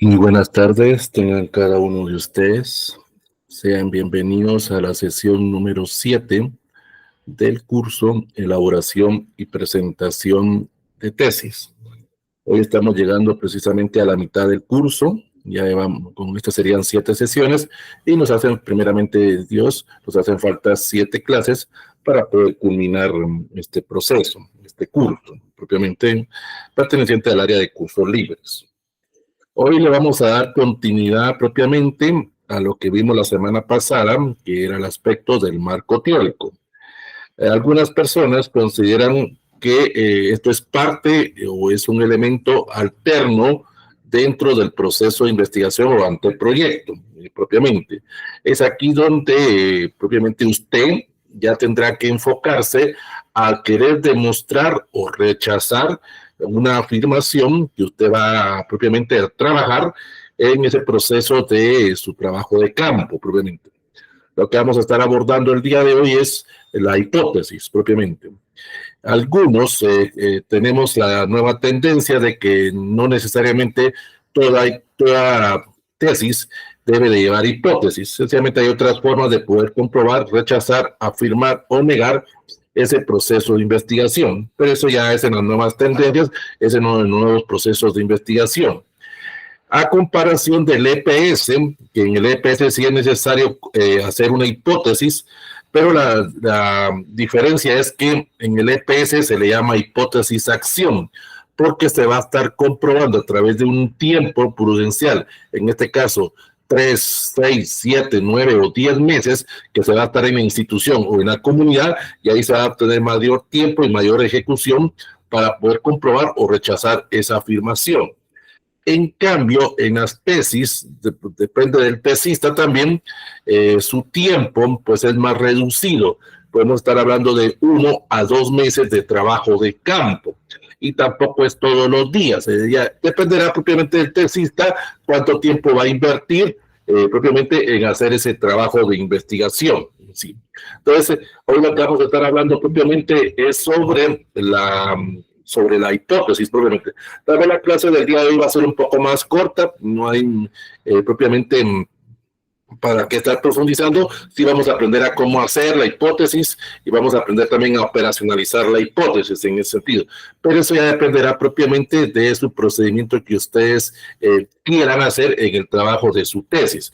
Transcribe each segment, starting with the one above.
Muy buenas tardes, tengan cada uno de ustedes. Sean bienvenidos a la sesión número 7 del curso Elaboración y Presentación de Tesis. Hoy estamos llegando precisamente a la mitad del curso. Ya vamos, con estas serían 7 sesiones y nos hacen, primeramente Dios, nos hacen falta 7 clases para poder culminar este proceso, este curso, propiamente perteneciente al área de cursos libres. Hoy le vamos a dar continuidad propiamente a lo que vimos la semana pasada, que era el aspecto del marco teórico. Algunas personas consideran que esto es parte o es un elemento alterno dentro del proceso de investigación o anteproyecto, propiamente. Es aquí donde propiamente usted ya tendrá que enfocarse a querer demostrar o rechazar una afirmación que usted va propiamente a trabajar en ese proceso de su trabajo de campo, propiamente. Lo que vamos a estar abordando el día de hoy es la hipótesis, propiamente. Algunos tenemos la nueva tendencia de que no necesariamente toda tesis debe de llevar hipótesis. Sencillamente hay otras formas de poder comprobar, rechazar, afirmar o negar ese proceso de investigación, pero eso ya es en las nuevas tendencias, es en los nuevos procesos de investigación. A comparación del EPS, que en el EPS sí es necesario hacer una hipótesis, pero la diferencia es que en el EPS se le llama hipótesis-acción, porque se va a estar comprobando a través de un tiempo prudencial, en este caso 3, 6, 7, 9 o 10 meses que se va a estar en la institución o en la comunidad, y ahí se va a tener mayor tiempo y mayor ejecución para poder comprobar o rechazar esa afirmación. En cambio, en las tesis, depende del tesista también, su tiempo pues es más reducido. Podemos estar hablando de 1 a 2 meses de trabajo de campo. Y tampoco es todos los días. Ya dependerá propiamente del tesista cuánto tiempo va a invertir propiamente en hacer ese trabajo de investigación. Sí. Entonces, hoy lo que vamos a estar hablando propiamente es sobre la hipótesis propiamente. Tal vez la clase del día de hoy va a ser un poco más corta, no hay propiamente para que estar profundizando, sí vamos a aprender a cómo hacer la hipótesis y vamos a aprender también a operacionalizar la hipótesis en ese sentido. Pero eso ya dependerá propiamente de su procedimiento que ustedes quieran hacer en el trabajo de su tesis.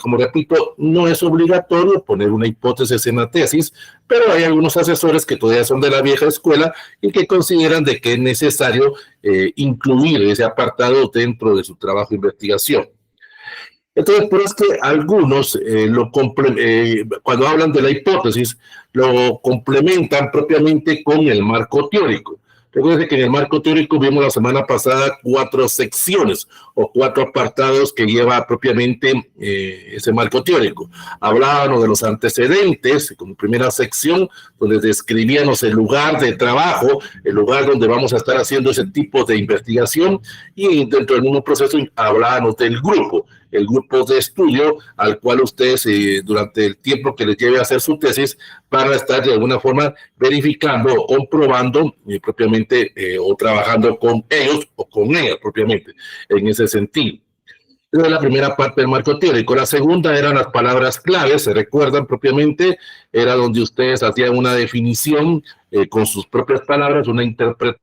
Como repito, no es obligatorio poner una hipótesis en la tesis, pero hay algunos asesores que todavía son de la vieja escuela y que consideran de que es necesario incluir ese apartado dentro de su trabajo de investigación. Entonces, por eso es que algunos, cuando hablan de la hipótesis, lo complementan propiamente con el marco teórico. Recuerden que en el marco teórico vimos la semana pasada 4 secciones o 4 apartados que lleva propiamente ese marco teórico. Hablábamos de los antecedentes, como primera sección, donde describíamos el lugar de trabajo, el lugar donde vamos a estar haciendo ese tipo de investigación, y dentro del mismo proceso hablábamos del grupo, el grupo de estudio al cual ustedes durante el tiempo que les lleve a hacer su tesis van a estar de alguna forma verificando o comprobando propiamente o trabajando con ellos o con ellas propiamente en ese sentido. Esa es la primera parte del marco teórico. La segunda eran las palabras claves, se recuerdan propiamente, era donde ustedes hacían una definición con sus propias palabras, una interpretación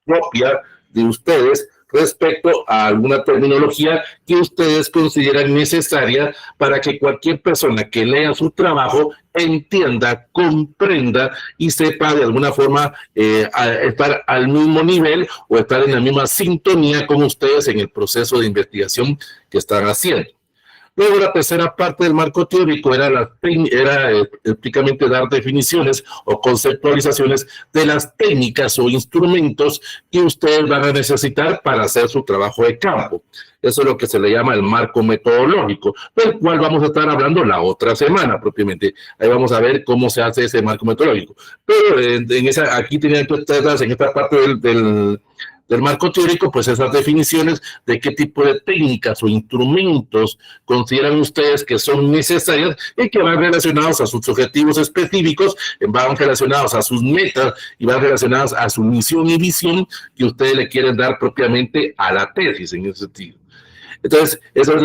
propia de ustedes respecto a alguna terminología que ustedes consideran necesaria para que cualquier persona que lea su trabajo entienda, comprenda y sepa de alguna forma estar al mismo nivel o estar en la misma sintonía con ustedes en el proceso de investigación que están haciendo. Luego la tercera parte del marco teórico era prácticamente dar definiciones o conceptualizaciones de las técnicas o instrumentos que ustedes van a necesitar para hacer su trabajo de campo. Eso es lo que se le llama el marco metodológico, del cual vamos a estar hablando la otra semana propiamente. Ahí vamos a ver cómo se hace ese marco metodológico. Pero aquí tenían que ustedes en esta parte del marco teórico, pues esas definiciones de qué tipo de técnicas o instrumentos consideran ustedes que son necesarias y que van relacionados a sus objetivos específicos, van relacionados a sus metas y van relacionados a su misión y visión que ustedes le quieren dar propiamente a la tesis en ese sentido. Entonces, esa es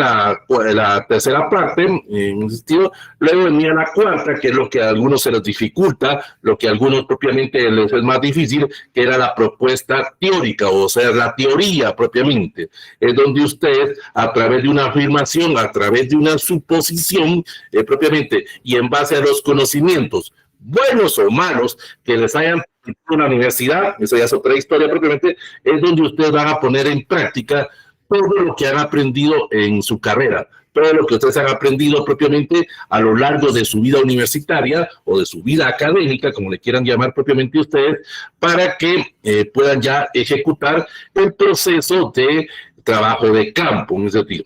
la tercera parte, en ese sentido. Luego venía la cuarta, que es lo que a algunos se les dificulta, lo que a algunos propiamente les es más difícil, que era la propuesta teórica, o sea, la teoría propiamente. Es donde ustedes, a través de una afirmación, a través de una suposición propiamente, y en base a los conocimientos, buenos o malos, que les hayan en la universidad, eso ya es otra historia propiamente, es donde ustedes van a poner en práctica todo lo que han aprendido en su carrera, todo lo que ustedes han aprendido propiamente a lo largo de su vida universitaria o de su vida académica, como le quieran llamar propiamente ustedes, para que puedan ya ejecutar el proceso de trabajo de campo en ese sentido.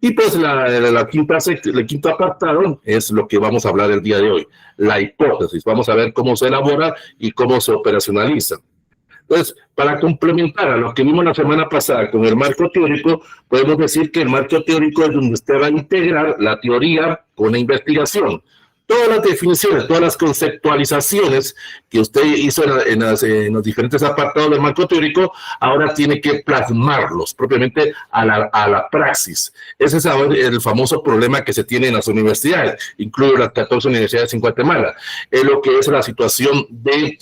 Y pues el quinto apartado es lo que vamos a hablar el día de hoy, la hipótesis. Vamos a ver cómo se elabora y cómo se operacionaliza. Entonces, para complementar a lo que vimos la semana pasada con el marco teórico, podemos decir que el marco teórico es donde usted va a integrar la teoría con la investigación. Todas las definiciones, todas las conceptualizaciones que usted hizo en los diferentes apartados del marco teórico, ahora tiene que plasmarlos propiamente a la praxis. Ese es el famoso problema que se tiene en las universidades, incluso las 14 universidades en Guatemala. Es lo que es la situación de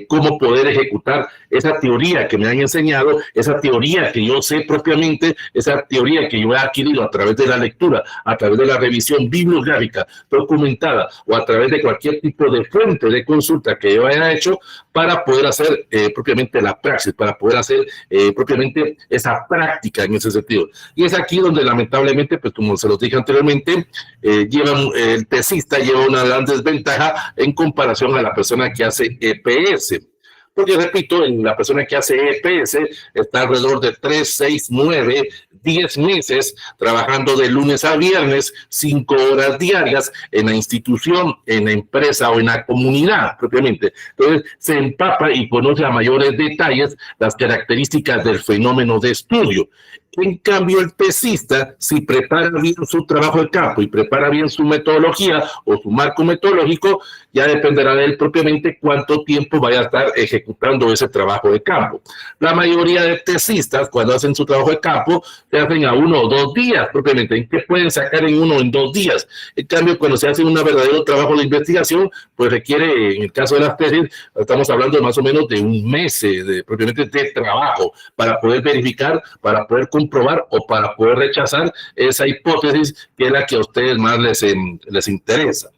cómo poder ejecutar esa teoría que me han enseñado, esa teoría que yo sé propiamente, esa teoría que yo he adquirido a través de la lectura, a través de la revisión bibliográfica documentada, o a través de cualquier tipo de fuente de consulta que yo haya hecho para poder hacer propiamente la praxis, para poder hacer propiamente esa práctica en ese sentido. Y es aquí donde lamentablemente, pues como se los dije anteriormente, el tesista lleva una gran desventaja en comparación a la persona que hace EPS. Porque, repito, la persona que hace EPS está alrededor de 3, 6, 9, 10 meses trabajando de lunes a viernes, 5 horas diarias en la institución, en la empresa o en la comunidad propiamente. Entonces, se empapa y conoce a mayores detalles las características del fenómeno de estudio. En cambio, el tesista, si prepara bien su trabajo de campo y prepara bien su metodología o su marco metodológico, ya dependerá de él propiamente cuánto tiempo vaya a estar ejecutando ese trabajo de campo. La mayoría de tesistas, cuando hacen su trabajo de campo, se hacen a 1 o 2 días propiamente. ¿En qué pueden sacar en 1 o en 2 días? En cambio, cuando se hace un verdadero trabajo de investigación, pues requiere, en el caso de las tesis, estamos hablando de más o menos de un mes propiamente de trabajo para poder verificar, para poder comprobar o para poder rechazar esa hipótesis que es la que a ustedes más les interesa.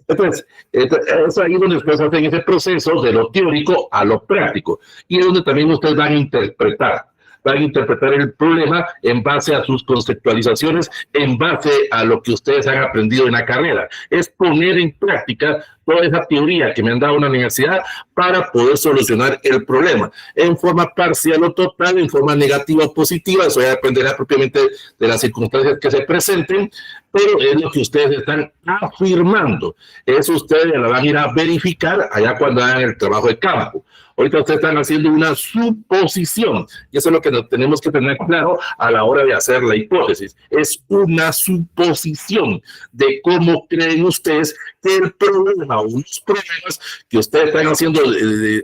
Entonces, es ahí donde ustedes hacen ese proceso de lo teórico a lo práctico y es donde también ustedes van a interpretar el problema en base a sus conceptualizaciones, en base a lo que ustedes han aprendido en la carrera. Es poner en práctica toda esa teoría que me han dado en la universidad para poder solucionar el problema en forma parcial o total, en forma negativa o positiva. Eso ya dependerá propiamente de las circunstancias que se presenten, pero es lo que ustedes están afirmando. Eso ustedes la van a ir a verificar allá cuando hagan el trabajo de campo. Ahorita ustedes están haciendo una suposición y eso es lo que tenemos que tener claro a la hora de hacer la hipótesis. Es una suposición de cómo creen ustedes que el problema o unos problemas que ustedes están haciendo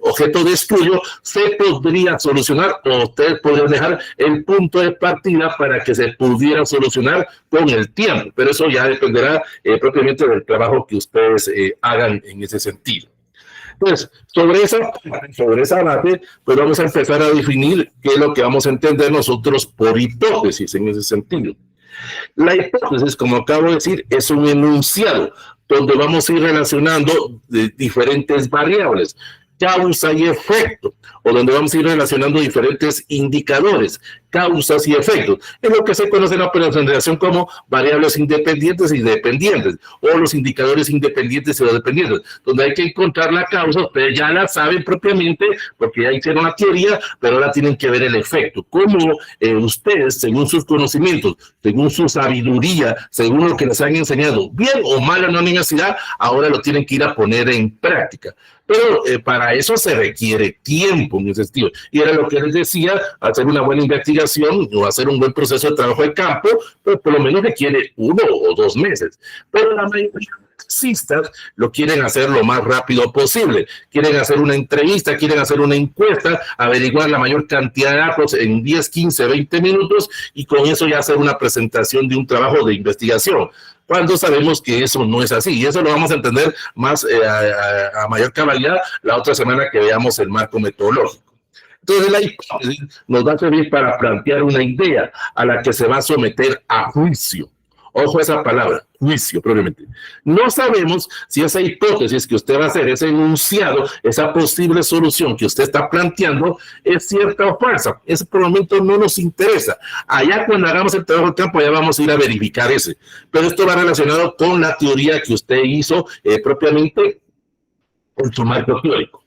objeto de estudio se podría solucionar o ustedes podrían dejar el punto de partida para que se pudiera solucionar con el tiempo. Pero eso ya dependerá propiamente del trabajo que ustedes hagan en ese sentido. Entonces, sobre esa base, pues vamos a empezar a definir qué es lo que vamos a entender nosotros por hipótesis en ese sentido. La hipótesis, como acabo de decir, es un enunciado donde vamos a ir relacionando diferentes variables, causa y efecto, o donde vamos a ir relacionando diferentes indicadores, causas y efectos. Es lo que se conoce en la operacionalización como variables independientes y dependientes, o los indicadores independientes y los dependientes, donde hay que encontrar la causa. Ustedes ya la saben propiamente, porque ya hicieron la teoría, pero ahora tienen que ver el efecto. Cómo ustedes, según sus conocimientos, según su sabiduría, según lo que les han enseñado, bien o mal en la universidad, ahora lo tienen que ir a poner en práctica. Pero para eso se requiere tiempo en ese sentido. Y era lo que les decía, hacer una buena investigación o hacer un buen proceso de trabajo de campo, pues por lo menos requiere 1 o 2 meses. Pero la mayoría de taxistas lo quieren hacer lo más rápido posible. Quieren hacer una entrevista, quieren hacer una encuesta, averiguar la mayor cantidad de datos en 10, 15, 20 minutos y con eso ya hacer una presentación de un trabajo de investigación, cuando sabemos que eso no es así. Y eso lo vamos a entender más a mayor cabalidad la otra semana que veamos el marco metodológico. Entonces la hipótesis nos va a servir para plantear una idea a la que se va a someter a juicio. Ojo a esa palabra, juicio, probablemente. No sabemos si esa hipótesis que usted va a hacer, ese enunciado, esa posible solución que usted está planteando, es cierta o falsa. Ese por el momento no nos interesa. Allá cuando hagamos el trabajo de campo, ya vamos a ir a verificar ese. Pero esto va relacionado con la teoría que usted hizo propiamente en su marco teórico.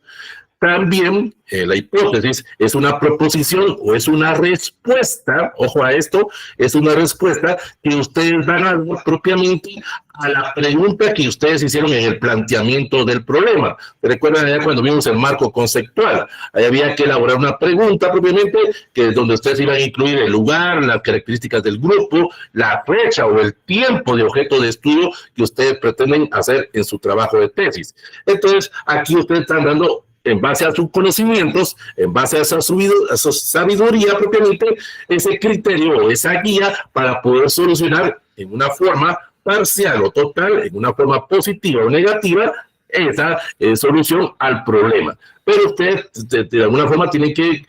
También la hipótesis es una proposición o es una respuesta, ojo a esto, es una respuesta que ustedes van a dar propiamente a la pregunta que ustedes hicieron en el planteamiento del problema. Recuerdan allá cuando vimos el marco conceptual, ahí había que elaborar una pregunta propiamente, que es donde ustedes iban a incluir el lugar, las características del grupo, la fecha o el tiempo de objeto de estudio que ustedes pretenden hacer en su trabajo de tesis. Entonces, aquí ustedes están dando, en base a sus conocimientos, en base a esa sabiduría propiamente, ese criterio o esa guía para poder solucionar en una forma parcial o total, en una forma positiva o negativa, esa solución al problema. Pero ustedes de alguna forma tienen que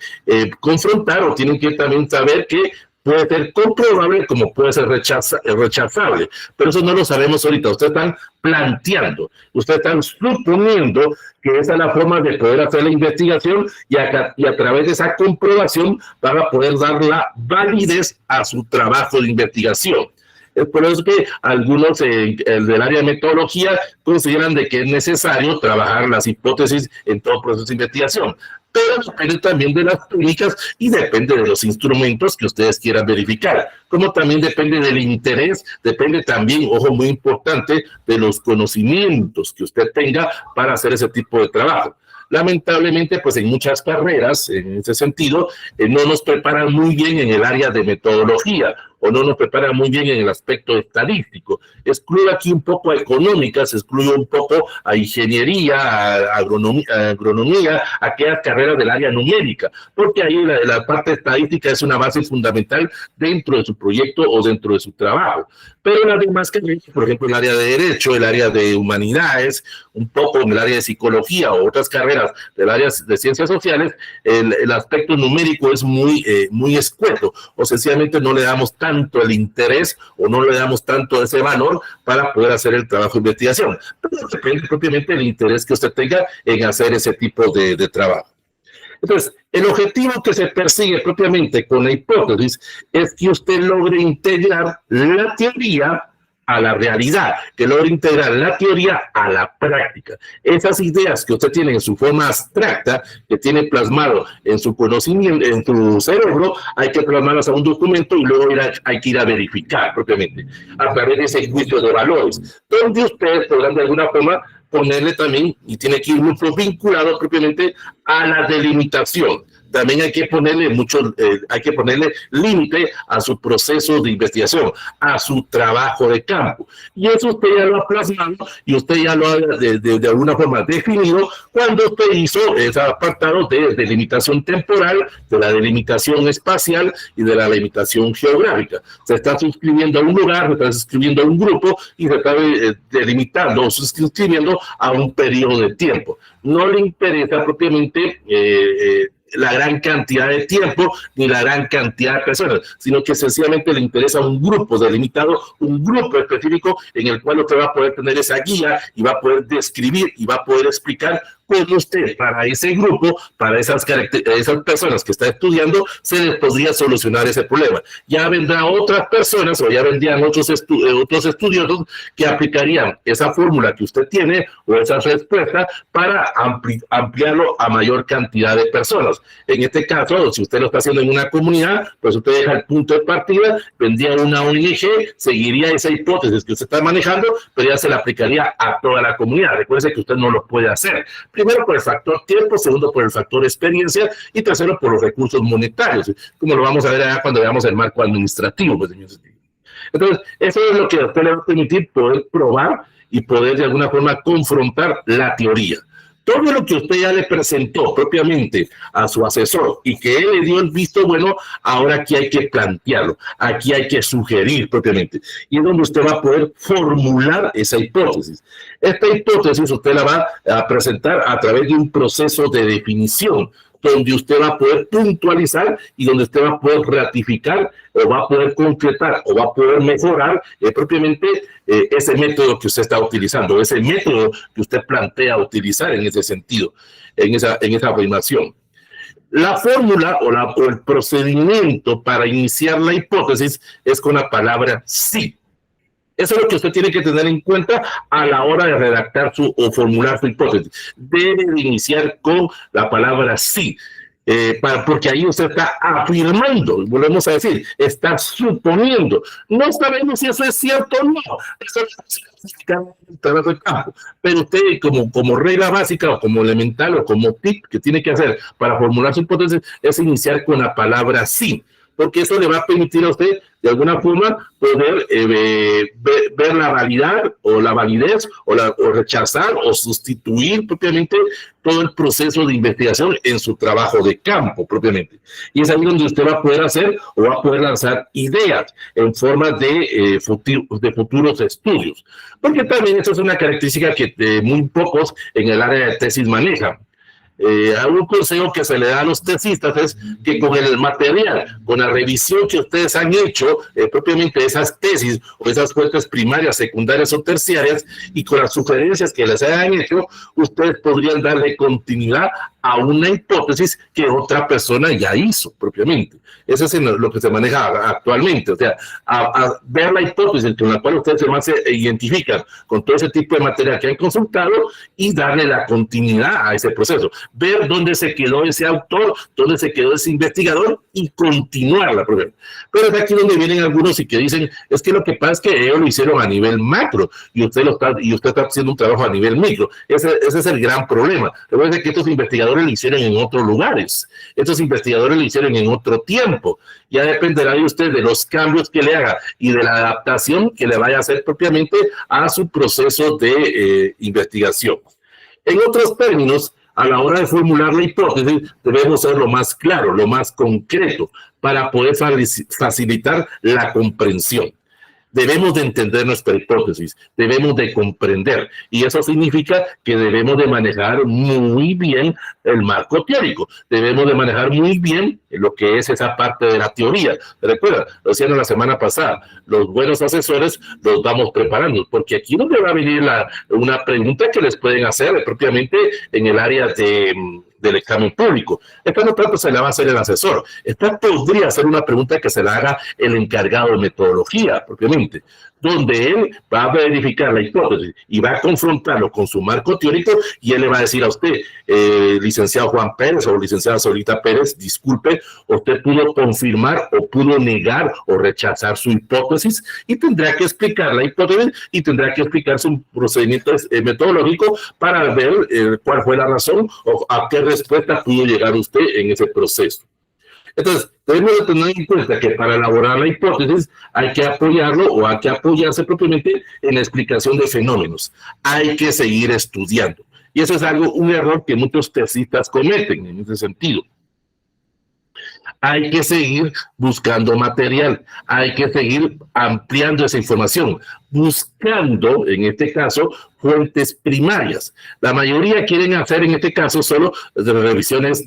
confrontar o tienen que también saber que puede ser comprobable como puede ser rechazable, pero eso no lo sabemos ahorita. Ustedes están planteando, ustedes están suponiendo que esa es la forma de poder hacer la investigación y a través de esa comprobación van a poder dar la validez a su trabajo de investigación. Es por eso que algunos del área de metodología consideran de que es necesario trabajar las hipótesis en todo proceso de investigación. Pero depende también de las técnicas y depende de los instrumentos que ustedes quieran verificar, como también depende del interés, depende también, ojo, muy importante, de los conocimientos que usted tenga para hacer ese tipo de trabajo. Lamentablemente, pues en muchas carreras, en ese sentido, no nos preparan muy bien en el área de metodología o no nos preparan muy bien en el aspecto estadístico. Excluye aquí un poco a económicas, excluye un poco a ingeniería, a agronomía, a aquellas carreras del área numérica, porque ahí la parte estadística es una base fundamental dentro de su proyecto o dentro de su trabajo. Pero las demás carreras, por ejemplo, el área de Derecho, el área de Humanidades, un poco en el área de Psicología o otras carreras del área de Ciencias Sociales, el aspecto numérico es muy escueto, o sencillamente no le damos tanto el interés o no le damos tanto ese valor para poder hacer el trabajo de investigación. Pero depende propiamente del interés que usted tenga en hacer ese tipo de trabajo. Entonces, el objetivo que se persigue propiamente con la hipótesis es que usted logre integrar la teoría a la realidad, que logre integrar la teoría a la práctica. Esas ideas que usted tiene en su forma abstracta, que tiene plasmado en su conocimiento, en su cerebro, hay que plasmarlas a un documento y luego hay que ir a verificar propiamente, a través de ese juicio de valores, donde ustedes podrán de alguna forma ponerle también, y tiene que ir mucho vinculado propiamente a la delimitación. También hay que ponerle límite a su proceso de investigación, a su trabajo de campo. Y eso usted ya lo ha plasmado y usted ya lo ha de alguna forma definido cuando usted hizo ese apartado de delimitación temporal, de la delimitación espacial y de la delimitación geográfica. Se está suscribiendo a un lugar, se está suscribiendo a un grupo y se está delimitando o suscribiendo a un periodo de tiempo. No le interesa propiamente la gran cantidad de tiempo ni la gran cantidad de personas, sino que sencillamente le interesa un grupo delimitado, un grupo específico en el cual usted va a poder tener esa guía y va a poder describir y va a poder explicar cómo usted para ese grupo, para esas personas que está estudiando, se les podría solucionar ese problema. Ya vendrán otras personas o ya vendrían otros estudiosos que aplicarían esa fórmula que usted tiene o esa respuesta para ampliarlo a mayor cantidad de personas. En este caso, si usted lo está haciendo en una comunidad, pues usted deja el punto de partida, vendría una ONG, seguiría esa hipótesis que usted está manejando, pero ya se la aplicaría a toda la comunidad. Recuerde que usted no lo puede hacer. Primero por el factor tiempo, segundo por el factor experiencia y tercero por los recursos monetarios, como lo vamos a ver allá cuando veamos el marco administrativo. Pues, entonces, eso es lo que a usted le va a permitir poder probar y poder de alguna forma confrontar la teoría. Todo lo que usted ya le presentó propiamente a su asesor y que él le dio el visto bueno, ahora aquí hay que plantearlo, aquí hay que sugerir propiamente. Y es donde usted va a poder formular esa hipótesis. Esta hipótesis usted la va a presentar a través de un proceso de definición, donde usted va a poder puntualizar y donde usted va a poder ratificar o va a poder concretar o va a poder mejorar propiamente ese método que usted está utilizando, ese método que usted plantea utilizar en ese sentido, en esa afirmación. La fórmula o el procedimiento para iniciar la hipótesis es con la palabra sí. Eso es lo que usted tiene que tener en cuenta a la hora de redactar o formular su hipótesis. Debe de iniciar con la palabra sí, porque ahí usted está afirmando, volvemos a decir, está suponiendo. No sabemos si eso es cierto o no. Eso es trabajo de campo. Pero usted, como regla básica o como elemental o como tip que tiene que hacer para formular su hipótesis, es iniciar con la palabra sí, porque eso le va a permitir a usted, de alguna forma, poder ver la validad o la validez o rechazar o sustituir propiamente todo el proceso de investigación en su trabajo de campo propiamente. Y es ahí donde usted va a poder hacer o va a poder lanzar ideas en forma de futuros estudios. Porque también eso es una característica que muy pocos en el área de tesis manejan. Un consejo que se le da a los tesistas es que con el material, con la revisión que ustedes han hecho propiamente de esas tesis o esas fuentes primarias, secundarias o terciarias y con las sugerencias que les hayan hecho, ustedes podrían darle continuidad a una hipótesis que otra persona ya hizo propiamente. Eso es lo que se maneja actualmente, o sea, a ver la hipótesis con la cual ustedes se identifican con todo ese tipo de material que han consultado y darle la continuidad a ese proceso. Ver dónde se quedó ese autor, dónde se quedó ese investigador y continuar la prueba. Pero es aquí donde vienen algunos y que dicen, es que lo que pasa es que ellos lo hicieron a nivel macro y usted está haciendo un trabajo a nivel micro. Ese es el gran problema. Recuerden que estos investigadores lo hicieron en otros lugares, estos investigadores lo hicieron en otro tiempo. Ya dependerá de usted de los cambios que le haga y de la adaptación que le vaya a hacer propiamente a su proceso de investigación. En otros términos, a la hora de formular la hipótesis, debemos ser lo más claro, lo más concreto, para poder facilitar la comprensión. Debemos de entender nuestra hipótesis, debemos de comprender, y eso significa que debemos de manejar muy bien el marco teórico, debemos de manejar muy bien lo que es esa parte de la teoría. Recuerda, lo decían la semana pasada, los buenos asesores los vamos preparando, porque aquí donde va a venir una pregunta que les pueden hacer propiamente en el área del examen público. Esta no tanto se la va a hacer el asesor. Esta podría ser una pregunta que se la haga el encargado de metodología, propiamente, donde él va a verificar la hipótesis y va a confrontarlo con su marco teórico y él le va a decir a usted, licenciado Juan Pérez o licenciada Solita Pérez, disculpe, usted pudo confirmar o pudo negar o rechazar su hipótesis y tendrá que explicar la hipótesis y tendrá que explicar su procedimiento metodológico para ver cuál fue la razón o a qué respuesta pudo llegar usted en ese proceso. Entonces, debemos de tener en cuenta que para elaborar la hipótesis hay que apoyarlo o hay que apoyarse propiamente en la explicación de fenómenos. Hay que seguir estudiando. Y eso es un error que muchos tesistas cometen en ese sentido. Hay que seguir buscando material, hay que seguir ampliando esa información, buscando, en este caso, fuentes primarias. La mayoría quieren hacer, en este caso, solo revisiones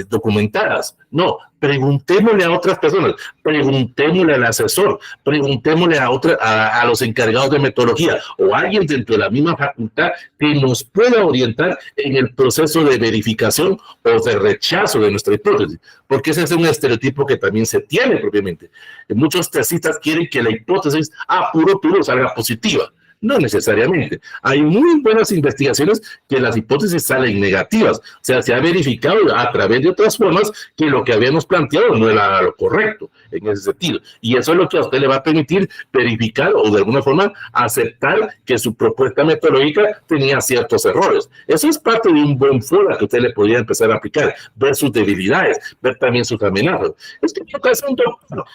documentadas. No, preguntémosle a otras personas, preguntémosle al asesor, preguntémosle a los encargados de metodología o a alguien dentro de la misma facultad que nos pueda orientar en el proceso de verificación o de rechazo de nuestra hipótesis, porque ese es un estereotipo que también se tiene propiamente. Muchos tesistas quieren que la hipótesis puro salga positiva. No necesariamente. Hay muy buenas investigaciones que las hipótesis salen negativas. O sea, se ha verificado a través de otras formas que lo que habíamos planteado no era lo correcto en ese sentido. Y eso es lo que a usted le va a permitir verificar o de alguna forma aceptar que su propuesta metodológica tenía ciertos errores. Eso es parte de un buen FODA que usted le podría empezar a aplicar, ver sus debilidades, ver también sus amenazas. Es que lo que hace un doctor,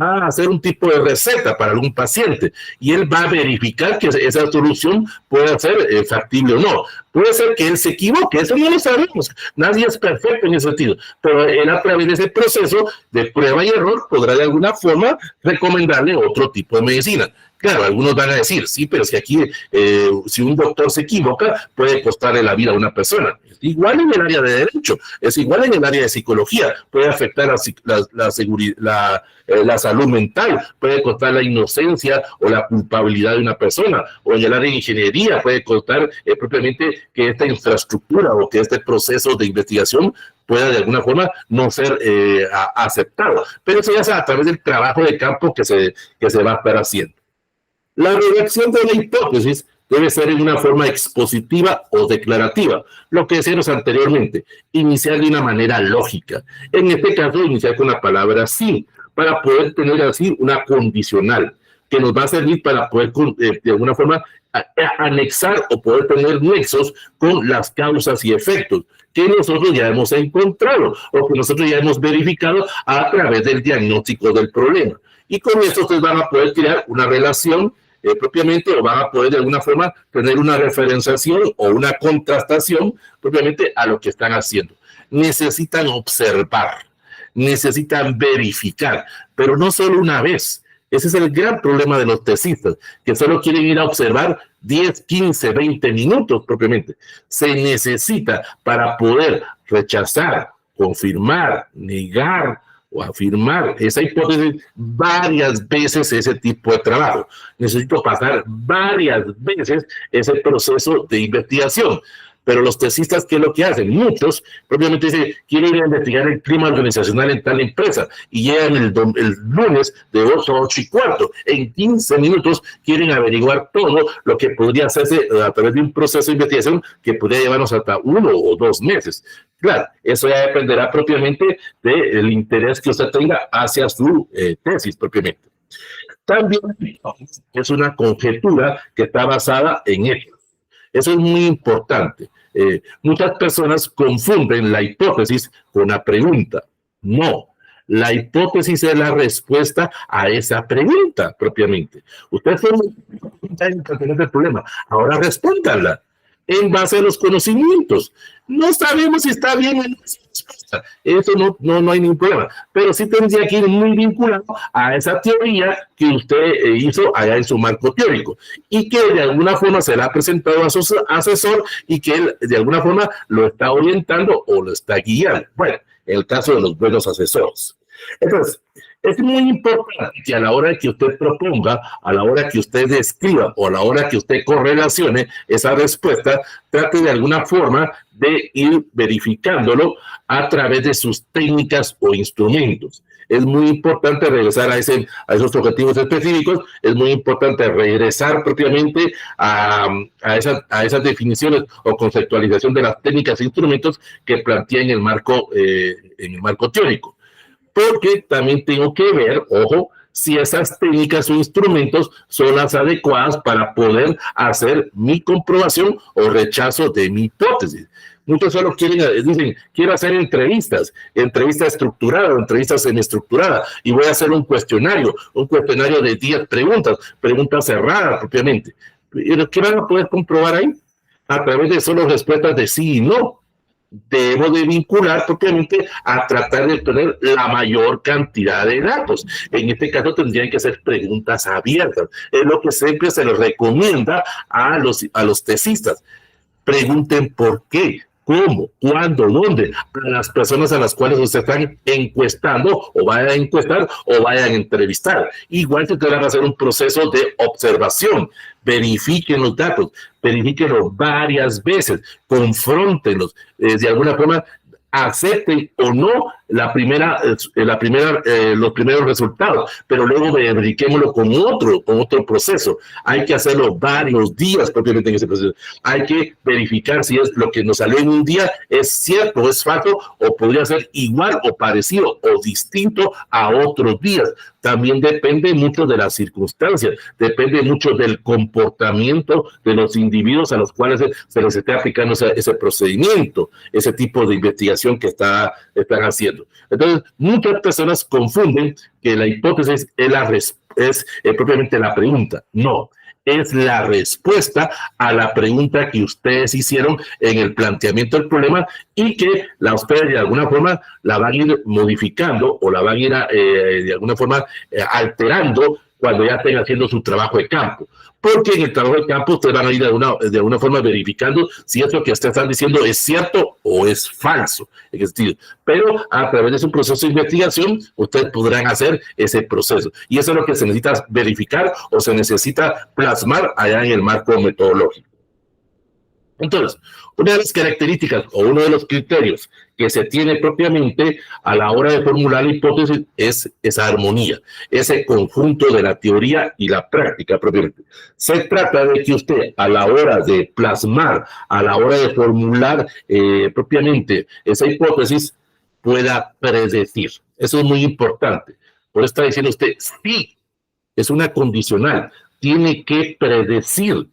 va a hacer un tipo de receta para algún paciente y él va a verificar que esa solución puede ser factible o no. Puede ser que él se equivoque, eso no lo sabemos. Nadie es perfecto en ese sentido, pero él a través de ese proceso de prueba y error podrá de alguna forma recomendarle otro tipo de medicina. Claro, algunos van a decir, sí, pero si aquí, si un doctor se equivoca, puede costarle la vida a una persona. Es igual en el área de derecho, es igual en el área de psicología, puede afectar la salud mental, puede costar la inocencia o la culpabilidad de una persona, o en el área de ingeniería puede costar propiamente que esta infraestructura o que este proceso de investigación pueda de alguna forma no ser aceptado. Pero eso ya es a través del trabajo de campo que se va a estar haciendo. La redacción de la hipótesis debe ser en una forma expositiva o declarativa, lo que decíamos anteriormente, iniciar de una manera lógica. En este caso, iniciar con la palabra sí, para poder tener así una condicional, que nos va a servir para poder de alguna forma anexar o poder tener nexos con las causas y efectos que nosotros ya hemos encontrado o que nosotros ya hemos verificado a través del diagnóstico del problema. Y con esto ustedes van a poder crear una relación propiamente o van a poder de alguna forma tener una referenciación o una contrastación propiamente a lo que están haciendo. Necesitan observar, necesitan verificar, pero no solo una vez. Ese es el gran problema de los tesistas, que solo quieren ir a observar 10, 15, 20 minutos propiamente. Se necesita para poder rechazar, confirmar, negar o afirmar esa hipótesis varias veces ese tipo de trabajo. Necesito pasar varias veces ese proceso de investigación. Pero los tesistas, ¿qué es lo que hacen? Muchos, propiamente dicen, quieren ir a investigar el clima organizacional en tal empresa y llegan el lunes de 8 a 8 y cuarto. En 15 minutos quieren averiguar todo lo que podría hacerse a través de un proceso de investigación que podría llevarnos hasta 1 o 2 meses. Claro, eso ya dependerá propiamente del interés que usted tenga hacia su tesis propiamente. También es una conjetura que está basada en hechos. Eso es muy importante. Muchas personas confunden la hipótesis con la pregunta. No, la hipótesis es la respuesta a esa pregunta propiamente. Ustedes tienen el problema. Ahora respóndanla en base a los conocimientos. No sabemos si está bien o no. Eso no hay ningún problema, pero sí tendría que ir muy vinculado a esa teoría que usted hizo allá en su marco teórico y que de alguna forma se le ha presentado a su asesor y que él de alguna forma lo está orientando o lo está guiando. Bueno, en el caso de los buenos asesores. Entonces, es muy importante que a la hora que usted proponga, a la hora que usted describa o a la hora que usted correlacione esa respuesta, trate de alguna forma de ir verificándolo a través de sus técnicas o instrumentos. Es muy importante regresar a esos objetivos específicos, es muy importante regresar propiamente a esas definiciones o conceptualización de las técnicas e instrumentos que plantea en el marco teórico. Porque también tengo que ver, ojo, si esas técnicas o instrumentos son las adecuadas para poder hacer mi comprobación o rechazo de mi hipótesis. Muchos solo dicen, quiero hacer entrevista estructurada, entrevista semiestructurada, y voy a hacer un cuestionario de 10 preguntas cerradas propiamente. ¿Qué van a poder comprobar ahí? A través de solo respuestas de sí y no. Debo de vincular propiamente a tratar de obtener la mayor cantidad de datos. En este caso tendrían que ser preguntas abiertas. Es lo que siempre se les recomienda a los tesistas. Pregunten por qué, cómo, cuándo, dónde, a las personas a las cuales ustedes están encuestando o vayan a encuestar o vayan a entrevistar. Igual que tendrán que hacer un proceso de observación. Verifiquen los datos, verifíquenlos varias veces, confróntenlos, de alguna forma acepten o no los primeros resultados, pero luego verifiquémoslo con otro proceso. Hay que hacerlo varios días propiamente en ese proceso. Hay que verificar si es lo que nos salió en un día es cierto, es falso, o podría ser igual o parecido o distinto a otros días. También depende mucho de las circunstancias, depende mucho del comportamiento de los individuos a los cuales se les esté aplicando ese procedimiento, ese tipo de investigación que están haciendo. Entonces, muchas personas confunden que la hipótesis es propiamente la pregunta. No, es la respuesta a la pregunta que ustedes hicieron en el planteamiento del problema y que ustedes de alguna forma la van a ir modificando o la van a ir de alguna forma alterando cuando ya estén haciendo su trabajo de campo. Porque en el trabajo de campo ustedes van a ir de alguna forma verificando si eso que ustedes están diciendo es cierto o es falso. En ese sentido. Pero a través de su proceso de investigación, ustedes podrán hacer ese proceso. Y eso es lo que se necesita verificar o se necesita plasmar allá en el marco metodológico. Entonces, una de las características o uno de los criterios que se tiene propiamente a la hora de formular la hipótesis es esa armonía, ese conjunto de la teoría y la práctica propiamente. Se trata de que usted a la hora de plasmar, a la hora de formular propiamente esa hipótesis, pueda predecir. Eso es muy importante. Por eso está diciendo usted, sí, es una condicional, tiene que predecir.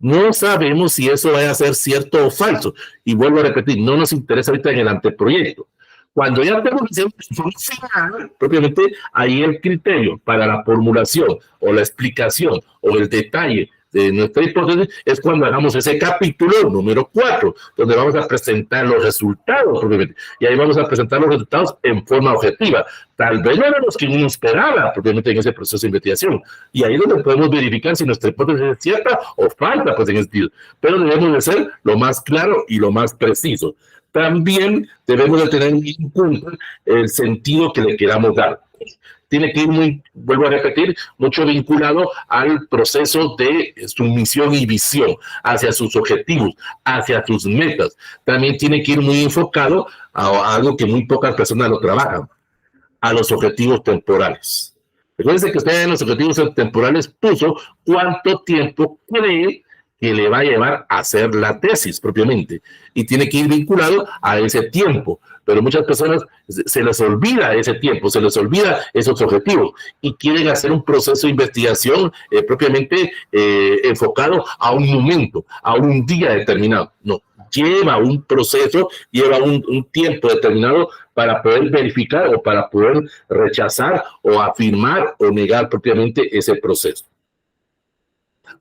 No sabemos si eso va a ser cierto o falso. Y vuelvo a repetir, no nos interesa ahorita en el anteproyecto. Cuando ya tenemos información, propiamente ahí el criterio para la formulación o la explicación o el detalle de nuestra hipótesis es cuando hagamos ese capítulo número 4, donde vamos a presentar los resultados propiamente. Y ahí vamos a presentar los resultados en forma objetiva. Tal vez no éramos que uno esperaba propiamente en ese proceso de investigación. Y ahí es donde podemos verificar si nuestra hipótesis es cierta o falta, pues en ese sentido. Pero debemos de ser lo más claro y lo más preciso. También debemos de tener en cuenta el sentido que le queramos dar. Tiene que ir vuelvo a repetir, mucho vinculado al proceso de su misión y visión, hacia sus objetivos, hacia sus metas. También tiene que ir muy enfocado a algo que muy pocas personas lo trabajan, a los objetivos temporales. Recuerden que usted en los objetivos temporales puso cuánto tiempo cree que le va a llevar a hacer la tesis propiamente. Y tiene que ir vinculado a ese tiempo. Pero muchas personas se les olvida ese tiempo, se les olvida esos objetivos y quieren hacer un proceso de investigación propiamente enfocado a un momento, a un día determinado. No, lleva un proceso, lleva un tiempo determinado para poder verificar o para poder rechazar o afirmar o negar propiamente ese proceso.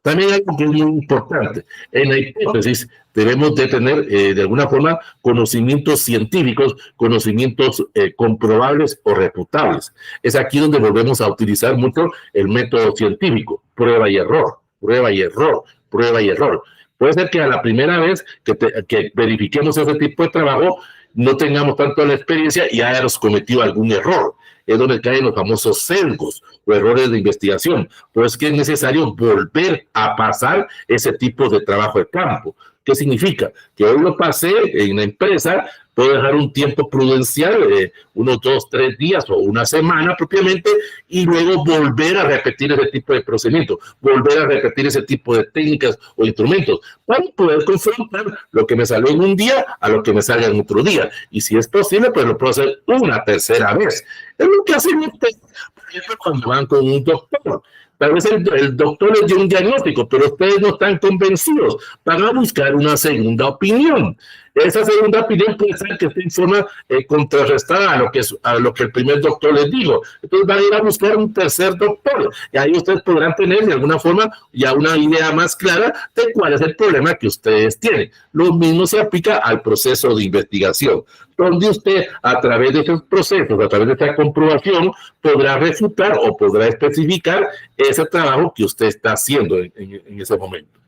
También hay algo que es muy importante. En la hipótesis debemos de tener, de alguna forma, conocimientos científicos, conocimientos comprobables o refutables. Es aquí donde volvemos a utilizar mucho el método científico, prueba y error, prueba y error, prueba y error. Puede ser que a la primera vez que verifiquemos ese tipo de trabajo no tengamos tanto la experiencia y hayamos cometido algún error. Es donde caen los famosos sesgos o errores de investigación. Pues que es necesario volver a pasar ese tipo de trabajo de campo. ¿Qué significa? Que hoy lo pasé en la empresa, puedo dejar un tiempo prudencial, unos 2, 3 días o una semana propiamente, y luego volver a repetir ese tipo de procedimiento, volver a repetir ese tipo de técnicas o instrumentos, para poder confrontar lo que me salió en un día a lo que me salga en otro día. Y si es posible, pues lo puedo hacer una tercera vez. Es lo que hacen ustedes, por ejemplo, cuando van con un doctor. Tal vez el doctor les dio un diagnóstico, pero ustedes no están convencidos. Van a buscar una segunda opinión. Esa segunda opinión puede ser que esté en forma contrarrestada a lo que el primer doctor les dijo. Entonces van a ir a buscar un tercer doctor. Y ahí ustedes podrán tener de alguna forma ya una idea más clara de cuál es el problema que ustedes tienen. Lo mismo se aplica al proceso de investigación, donde usted a través de esos procesos, a través de esta comprobación, podrá refutar o podrá especificar ese trabajo que usted está haciendo en ese momento.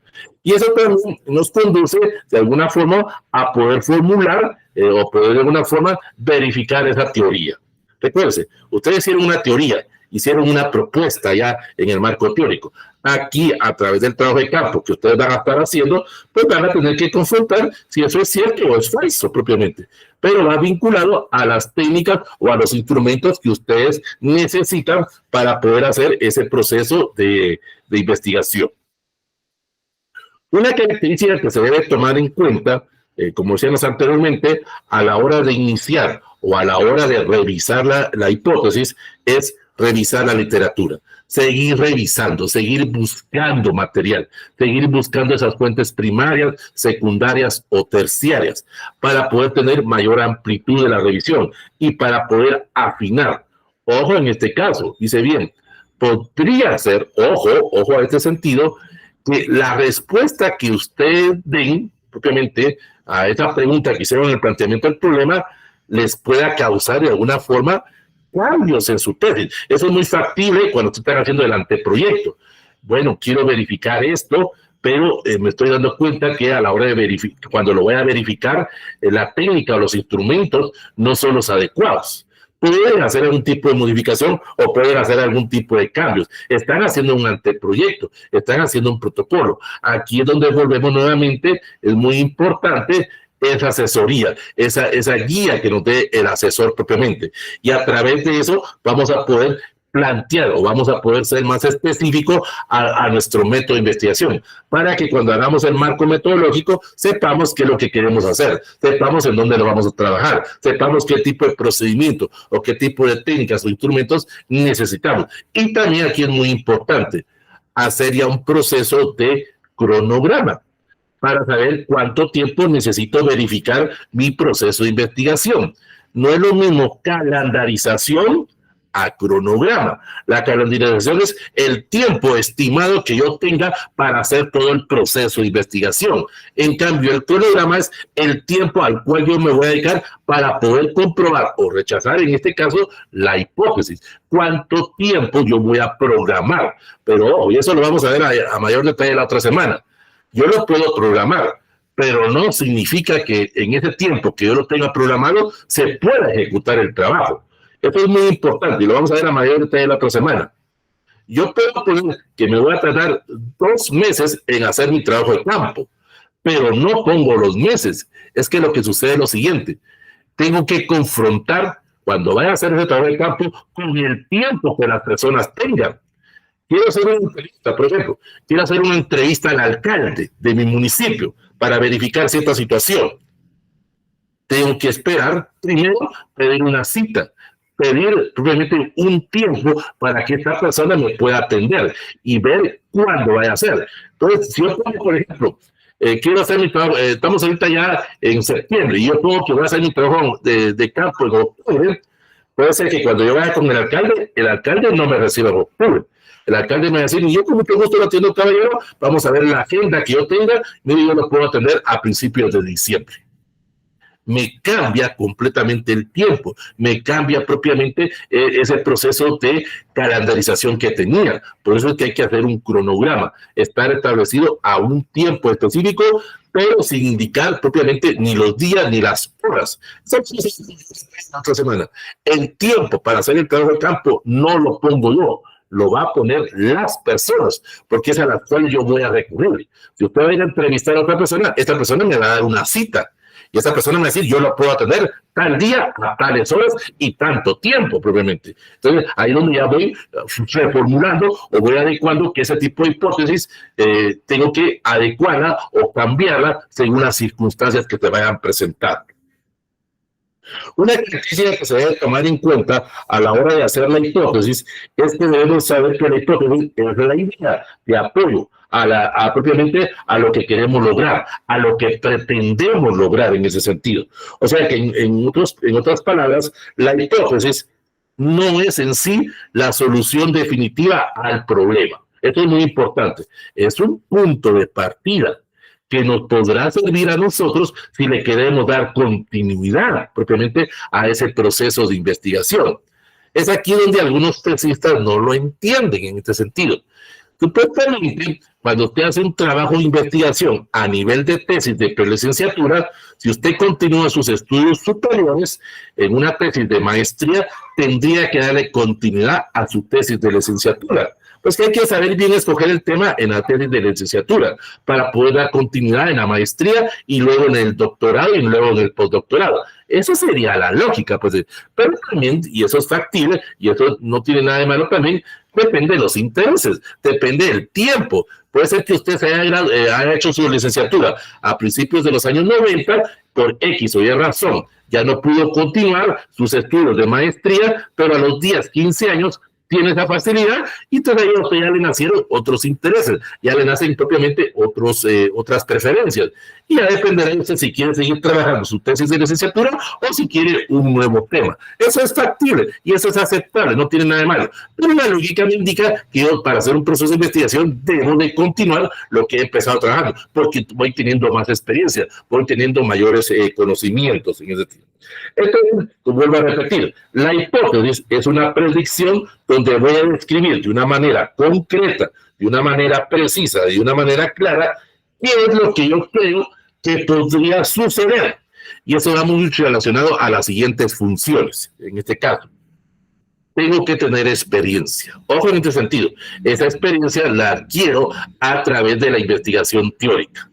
Y eso también nos conduce de alguna forma a poder formular o poder de alguna forma verificar esa teoría. Recuérdense, ustedes hicieron una teoría, hicieron una propuesta ya en el marco teórico. Aquí, a través del trabajo de campo que ustedes van a estar haciendo, pues van a tener que confrontar si eso es cierto o es falso propiamente. pero va vinculado a las técnicas o a los instrumentos que ustedes necesitan para poder hacer ese proceso de investigación. Una característica que se debe tomar en cuenta, como decíamos anteriormente, a la hora de iniciar o a la hora de revisar la hipótesis, es revisar la literatura, seguir revisando, seguir buscando material, seguir buscando esas fuentes primarias, secundarias o terciarias para poder tener mayor amplitud de la revisión y para poder afinar. Ojo en este caso, dice bien, podría ser, ojo a este sentido, que la respuesta que ustedes den propiamente a esa pregunta que hicieron en el planteamiento del problema les pueda causar de alguna forma cambios en su tesis. Eso es muy factible cuando se están haciendo el anteproyecto. Bueno, quiero verificar esto, pero me estoy dando cuenta que a la hora de verificar, cuando lo voy a verificar, la técnica o los instrumentos no son los adecuados. Pueden hacer algún tipo de modificación o pueden hacer algún tipo de cambios. Están haciendo un anteproyecto, están haciendo un protocolo. Aquí es donde volvemos nuevamente, es muy importante esa asesoría, esa guía que nos dé el asesor propiamente. Y a través de eso vamos a poder plantear o vamos a poder ser más específicos a nuestro método de investigación, para que cuando hagamos el marco metodológico sepamos qué es lo que queremos hacer, sepamos en dónde lo vamos a trabajar, sepamos qué tipo de procedimiento o qué tipo de técnicas o instrumentos necesitamos. Y también aquí es muy importante hacer ya un proceso de cronograma para saber cuánto tiempo necesito verificar mi proceso de investigación. No es lo mismo calendarización a cronograma. La calendarización es el tiempo estimado que yo tenga para hacer todo el proceso de investigación. En cambio, el cronograma es el tiempo al cual yo me voy a dedicar para poder comprobar o rechazar, en este caso, la hipótesis. ¿Cuánto tiempo yo voy a programar? Pero hoy eso lo vamos a ver a mayor detalle la otra semana. Yo lo puedo programar, pero no significa que en ese tiempo que yo lo tenga programado se pueda ejecutar el trabajo. Esto es muy importante y lo vamos a ver a mayor detalle la otra semana. Yo puedo poner que me voy a tardar 2 meses en hacer mi trabajo de campo, pero no pongo los meses. Es que lo que sucede es lo siguiente. Tengo que confrontar cuando vaya a hacer ese trabajo de campo con el tiempo que las personas tengan. Quiero hacer una entrevista, por ejemplo, quiero hacer una entrevista al alcalde de mi municipio para verificar cierta situación. Tengo que esperar, primero, pedir una cita, pedir probablemente un tiempo para que esta persona me pueda atender y ver cuándo vaya a ser. Entonces, si yo pongo, por ejemplo, quiero hacer mi trabajo, estamos ahorita ya en septiembre y yo pongo que voy a hacer mi trabajo de campo en octubre, puede ser que cuando yo vaya con el alcalde no me reciba en octubre. El alcalde me va a decir, y yo con mucho gusto lo atiendo, caballero, vamos a ver la agenda que yo tenga, y yo lo puedo atender a principios de diciembre. Me cambia completamente el tiempo, me cambia propiamente ese proceso de calendarización que tenía. Por eso es que hay que hacer un cronograma, estar establecido a un tiempo específico, pero sin indicar propiamente ni los días ni las horas. Otra semana. El tiempo para hacer el trabajo de campo no lo pongo yo, lo va a poner las personas, porque es a las cuales yo voy a recurrir. Si usted va a ir a entrevistar a otra persona, esta persona me va a dar una cita. Y esa persona me va a decir, yo lo puedo atender tal día, a tales horas y tanto tiempo, propiamente. Entonces, ahí es donde ya voy reformulando o voy adecuando que ese tipo de hipótesis tengo que adecuarla o cambiarla según las circunstancias que te vayan presentando. Una característica que se debe tomar en cuenta a la hora de hacer la hipótesis es que debemos saber que la hipótesis es la idea de apoyo propiamente a lo que queremos lograr, a lo que pretendemos lograr en ese sentido. O sea que en otras palabras, la hipótesis no es en sí la solución definitiva al problema. Esto es muy importante. Es un punto de partida que nos podrá servir a nosotros si le queremos dar continuidad propiamente a ese proceso de investigación. Es aquí donde algunos tesistas no lo entienden en este sentido. Supuestamente, cuando usted hace un trabajo de investigación a nivel de tesis de prelicenciatura, si usted continúa sus estudios superiores en una tesis de maestría, tendría que darle continuidad a su tesis de licenciatura. Pues que hay que saber bien escoger el tema en la tesis de licenciatura para poder dar continuidad en la maestría y luego en el doctorado y luego en el postdoctorado. Esa sería la lógica, pues. Pero también, y eso es factible, y eso no tiene nada de malo también, depende de los intereses, depende del tiempo. Puede ser que usted haya hecho su licenciatura a principios de los años 90, por X o Y razón, ya no pudo continuar sus estudios de maestría, pero a los 10, 15 años tiene esa facilidad y todavía a usted ya le nacieron otros intereses, ya le nacen propiamente otras preferencias. Y ya dependerá de usted si quiere seguir trabajando su tesis de licenciatura o si quiere un nuevo tema. Eso es factible y eso es aceptable, no tiene nada de malo. Pero la lógica me indica que yo, para hacer un proceso de investigación, debo de continuar lo que he empezado trabajando, porque voy teniendo más experiencia, voy teniendo mayores conocimientos en ese tiempo. Entonces, vuelvo a repetir, la hipótesis es una predicción donde voy a describir de una manera concreta, de una manera precisa, de una manera clara, qué es lo que yo creo que podría suceder. Y eso va muy relacionado a las siguientes funciones. En este caso, tengo que tener experiencia. Ojo en este sentido, esa experiencia la adquiero a través de la investigación teórica.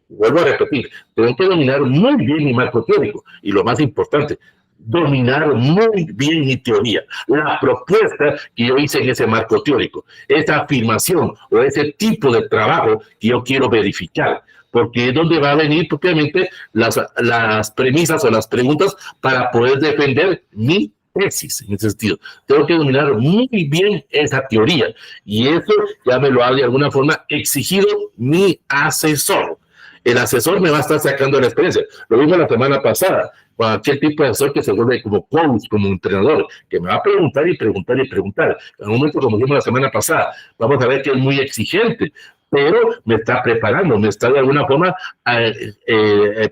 Vuelvo a repetir, tengo que dominar muy bien mi marco teórico y lo más importante, dominar muy bien mi teoría, la propuesta que yo hice en ese marco teórico, esa afirmación o ese tipo de trabajo que yo quiero verificar, porque es donde va a venir propiamente las premisas o las preguntas para poder defender mi tesis, en ese sentido. Tengo que dominar muy bien esa teoría y eso ya me lo ha de alguna forma exigido mi asesor. El asesor me va a estar sacando la experiencia. Lo vimos la semana pasada, cualquier tipo de asesor que se vuelve como coach, como entrenador, que me va a preguntar y preguntar y preguntar. En un momento, como vimos la semana pasada, vamos a ver que es muy exigente, pero me está preparando, me está de alguna forma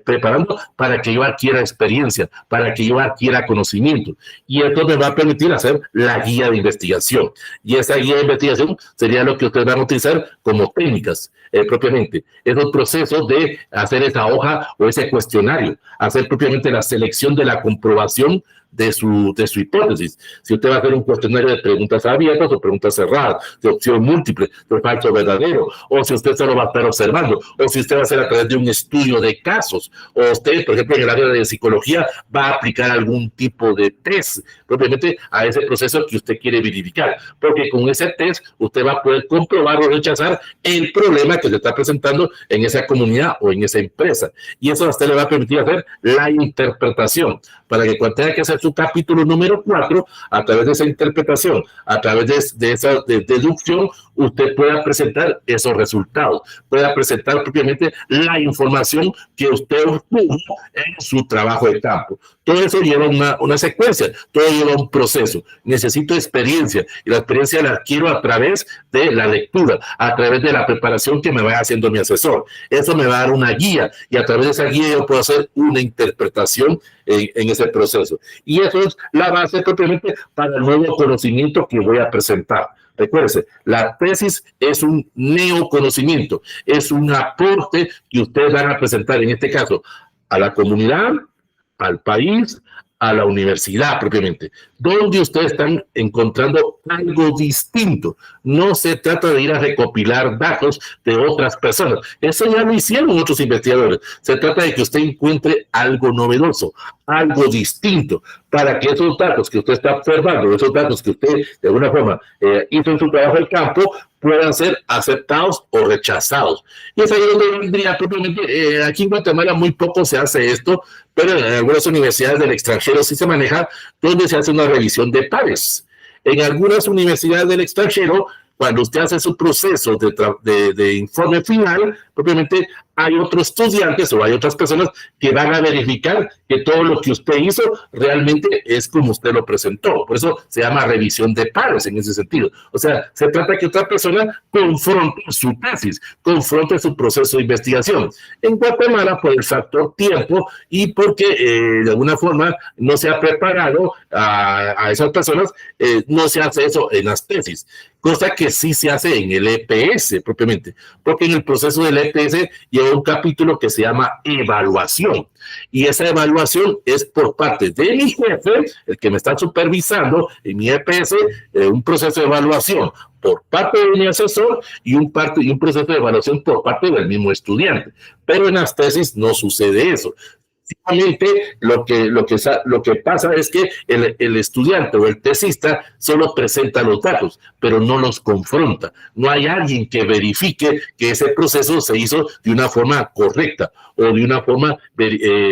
preparando para que yo adquiera experiencia, para que yo adquiera conocimiento. Y esto me va a permitir hacer la guía de investigación. Y esa guía de investigación sería lo que ustedes van a utilizar como técnicas propiamente. Esos procesos de hacer esa hoja o ese cuestionario, hacer propiamente la selección de la comprobación de su hipótesis. Si usted va a hacer un cuestionario de preguntas abiertas o preguntas cerradas, de opción múltiple, de falso o verdadero, o si usted solo va a estar observando, o si usted va a hacer a través de un estudio de casos, o usted, por ejemplo, en el área de psicología, va a aplicar algún tipo de test propiamente a ese proceso que usted quiere verificar, porque con ese test usted va a poder comprobar o rechazar el problema que se está presentando en esa comunidad o en esa empresa. Y eso a usted le va a permitir hacer la interpretación, para que cuando tenga que hacer su capítulo número 4, a través de esa interpretación, a través de esa deducción, usted pueda presentar esos resultados, pueda presentar propiamente la información que usted obtuvo en su trabajo de campo. Todo eso lleva una secuencia, todo lleva un proceso. Necesito experiencia y la experiencia la adquiero a través de la lectura, a través de la preparación que me vaya haciendo mi asesor. Eso me va a dar una guía y a través de esa guía yo puedo hacer una interpretación en ese proceso. Y eso es la base propiamente para el nuevo conocimiento que voy a presentar. Recuérdense, la tesis es un neoconocimiento, es un aporte que ustedes van a presentar, en este caso, a la comunidad, al país, a la universidad propiamente, donde ustedes están encontrando algo distinto. No se trata de ir a recopilar datos de otras personas. Eso ya lo hicieron otros investigadores. Se trata de que usted encuentre algo novedoso, algo distinto, para que esos datos que usted está observando, esos datos que usted de alguna forma hizo en su trabajo de campo, puedan ser aceptados o rechazados. Y es ahí donde vendría propiamente, aquí en Guatemala muy poco se hace esto, pero en algunas universidades del extranjero sí se maneja, donde se hace una revisión de pares. En algunas universidades del extranjero, cuando usted hace su proceso de informe final, propiamente hay otros estudiantes o hay otras personas que van a verificar que todo lo que usted hizo realmente es como usted lo presentó. Por eso se llama revisión de pares en ese sentido. O sea, se trata de que otra persona confronte su tesis, confronte su proceso de investigación. En Guatemala, por el factor tiempo y porque de alguna forma no se ha preparado a esas personas, no se hace eso en las tesis, cosa que sí se hace en el EPS propiamente, porque en el proceso del EPS lleva un capítulo que se llama evaluación, y esa evaluación es por parte de mi jefe, el que me está supervisando en mi EPS, un proceso de evaluación por parte de mi asesor y un proceso de evaluación por parte del mismo estudiante. Pero en las tesis no sucede eso. Básicamente, lo que pasa es que el estudiante o el tesista solo presenta los datos, pero no los confronta. No hay alguien que verifique que ese proceso se hizo de una forma correcta o de una forma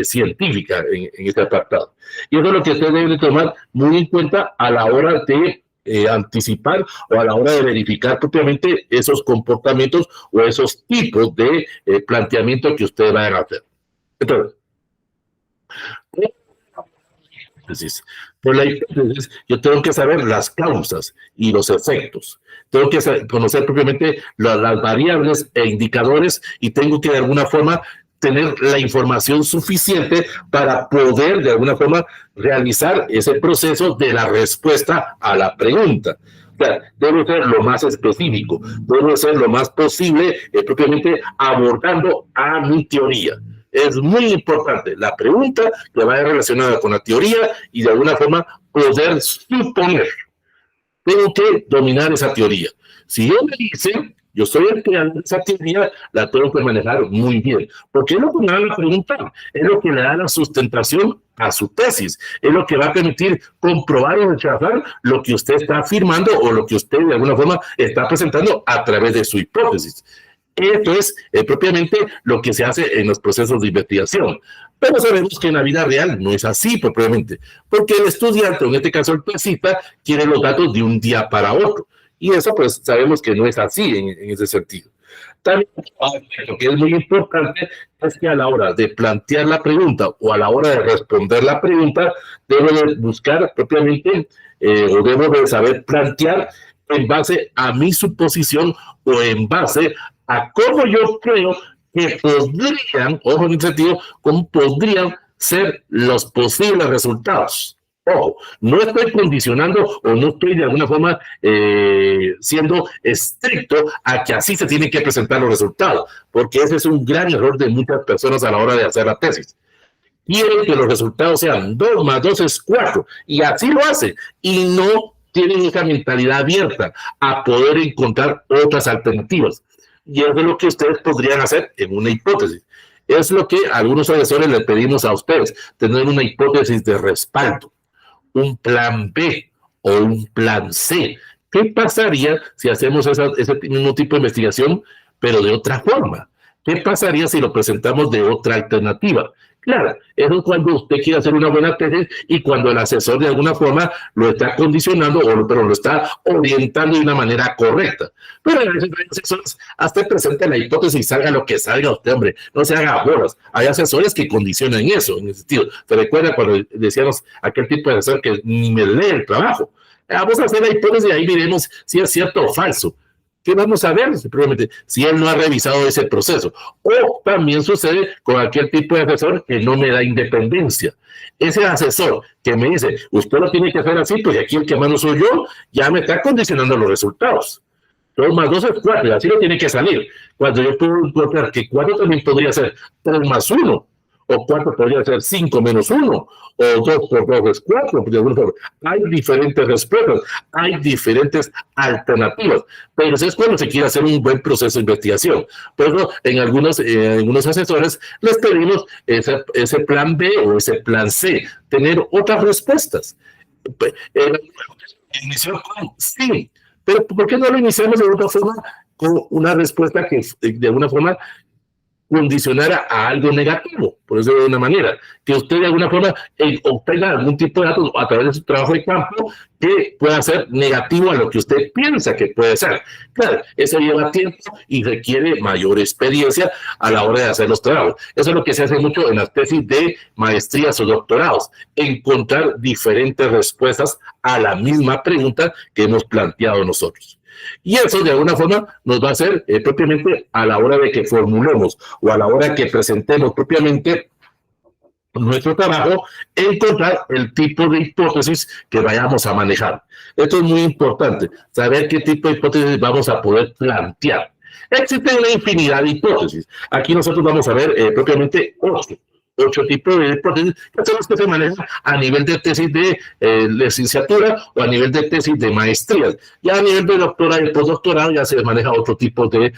científica en este apartado. Y eso es lo que usted debe tomar muy en cuenta a la hora de anticipar o a la hora de verificar propiamente esos comportamientos o esos tipos de planteamiento que ustedes vayan a hacer. Entonces, por la hipótesis, yo tengo que saber las causas y los efectos. Tengo que conocer propiamente las variables e indicadores y tengo que de alguna forma tener la información suficiente para poder de alguna forma realizar ese proceso de la respuesta a la pregunta. O sea, debe ser lo más específico, debe ser lo más posible propiamente abordando a mi teoría. Es muy importante la pregunta que vaya relacionada con la teoría y de alguna forma poder suponer. Tengo que dominar esa teoría. Si yo me dice, yo soy el que de esa teoría, la tengo que manejar muy bien. Porque es lo que me van a preguntar, es lo que le da la sustentación a su tesis, es lo que va a permitir comprobar o rechazar lo que usted está afirmando o lo que usted de alguna forma está presentando a través de su hipótesis. Esto es propiamente lo que se hace en los procesos de investigación. Pero sabemos que en la vida real no es así propiamente, porque el estudiante, en este caso el tesista, quiere los datos de un día para otro. Y eso pues sabemos que no es así en ese sentido. También lo que es muy importante es que a la hora de plantear la pregunta o a la hora de responder la pregunta, debo de buscar propiamente o debo de saber plantear en base a mi suposición o en base a cómo yo creo que podrían, ojo en ese sentido, cómo podrían ser los posibles resultados. Ojo, no estoy condicionando o no estoy de alguna forma siendo estricto a que así se tienen que presentar los resultados, porque ese es un gran error de muchas personas a la hora de hacer la tesis. Quieren que los resultados sean 2 más 2 es 4, y así lo hacen, y no tienen esa mentalidad abierta a poder encontrar otras alternativas. Y es lo que ustedes podrían hacer en una hipótesis. Es lo que a algunos asesores les pedimos a ustedes, tener una hipótesis de respaldo, un plan B o un plan C. ¿Qué pasaría si hacemos ese mismo tipo de investigación, pero de otra forma? ¿Qué pasaría si lo presentamos de otra alternativa? Claro, eso es cuando usted quiere hacer una buena tesis y cuando el asesor de alguna forma lo está condicionando pero lo está orientando de una manera correcta. Pero a veces hay asesores, hasta presenta la hipótesis y salga lo que salga usted, hombre, no se haga bolas. Hay asesores que condicionan eso, en ese sentido. ¿Se recuerda cuando decíamos aquel tipo de asesor que ni me lee el trabajo? Vamos a hacer la hipótesis y ahí veremos si es cierto o falso. ¿Qué vamos a ver? Simplemente si él no ha revisado ese proceso. O también sucede con aquel tipo de asesor que no me da independencia. Ese asesor que me dice, usted lo tiene que hacer así, pues aquí el que mando soy yo, ya me está condicionando los resultados. 2 más 2 es 4, y así lo tiene que salir. Cuando yo puedo encontrar que 4 también podría ser 3 más 1, o 4 podría ser 5 menos 1, o 2 por 2 es 4. Hay diferentes respuestas, hay diferentes alternativas, pero eso es cuando se quiere hacer un buen proceso de investigación. Por eso, en algunos asesores les pedimos ese plan B o ese plan C, tener otras respuestas. Inició con sí, pero ¿por qué no lo iniciamos de otra forma con una respuesta que de alguna forma condicionara a algo negativo, por eso de una manera, que usted de alguna forma obtenga algún tipo de datos a través de su trabajo de campo que pueda ser negativo a lo que usted piensa que puede ser. Claro, eso lleva tiempo y requiere mayor experiencia a la hora de hacer los trabajos. Eso es lo que se hace mucho en las tesis de maestrías o doctorados, encontrar diferentes respuestas a la misma pregunta que hemos planteado nosotros. Y eso de alguna forma nos va a hacer propiamente a la hora de que formulemos o a la hora que presentemos propiamente nuestro trabajo, encontrar el tipo de hipótesis que vayamos a manejar. Esto es muy importante, saber qué tipo de hipótesis vamos a poder plantear. Existe una infinidad de hipótesis. Aquí nosotros vamos a ver propiamente 8 tipos de hipótesis, que son los que se manejan a nivel de tesis de licenciatura o a nivel de tesis de maestría. Ya a nivel de doctorado y postdoctorado ya se maneja otro tipo de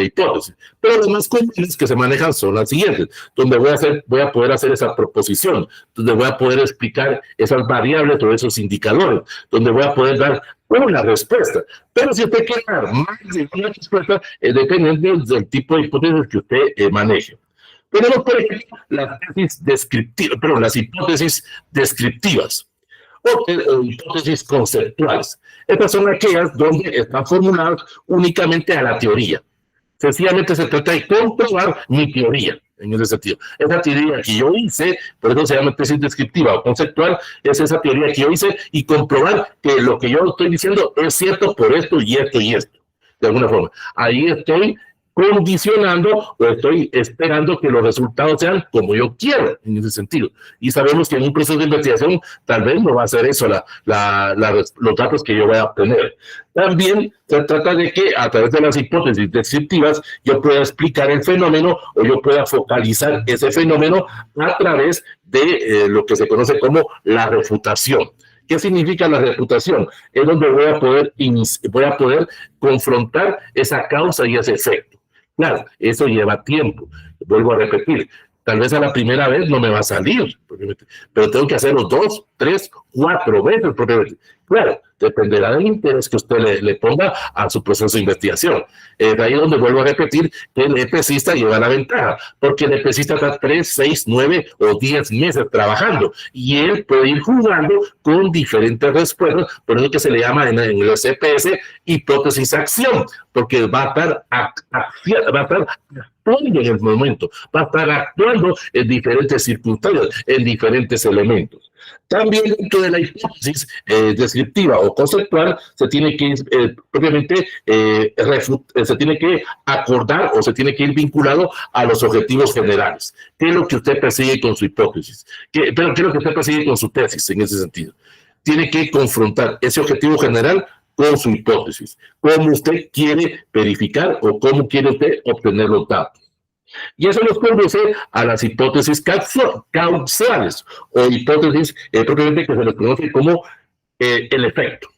hipótesis. Pero las más comunes que se manejan son las siguientes, donde voy a poder hacer esa proposición, donde voy a poder explicar esas variables o esos indicadores, donde voy a poder dar una respuesta. Pero si usted quiere dar más de una respuesta, dependiendo del tipo de hipótesis que usted maneje. Tenemos, por ejemplo, las hipótesis descriptivas o hipótesis conceptuales. Estas son aquellas donde están formuladas únicamente a la teoría. Sencillamente se trata de comprobar mi teoría, en ese sentido. Esa teoría que yo hice, por eso se llama tesis descriptiva o conceptual, es esa teoría que yo hice y comprobar que lo que yo estoy diciendo es cierto por esto y esto y esto, de alguna forma. Ahí estoy condicionando o estoy esperando que los resultados sean como yo quiero, en ese sentido. Y sabemos que en un proceso de investigación tal vez no va a ser eso los datos que yo voy a obtener. También se trata de que a través de las hipótesis descriptivas yo pueda explicar el fenómeno o yo pueda focalizar ese fenómeno a través de lo que se conoce como la refutación. ¿Qué significa la refutación? Es donde voy a poder confrontar esa causa y ese efecto. Claro, eso lleva tiempo. Vuelvo a repetir, tal vez a la primera vez no me va a salir, pero tengo que hacerlo 2, 3, 4 veces. Claro, dependerá del interés que usted le ponga a su proceso de investigación. Es ahí donde vuelvo a repetir que el EPCista lleva la ventaja, porque el EPCista está 3, 6, 9 o 10 meses trabajando y él puede ir jugando con diferentes respuestas, por eso que se le llama en el CPS hipótesis-acción, porque va a estar actuando en el momento, va a estar actuando en diferentes circunstancias, en diferentes elementos. También dentro de la hipótesis descriptiva o conceptual se tiene que propiamente se tiene que acordar o se tiene que ir vinculado a los objetivos generales. ¿Qué es lo que usted persigue con su hipótesis? ¿Qué es lo que usted persigue con su tesis en ese sentido? Tiene que confrontar ese objetivo general con su hipótesis. ¿Cómo usted quiere verificar o cómo quiere usted obtener los datos? Y eso nos conduce a las hipótesis causales o hipótesis propiamente que se les conoce como el efecto. O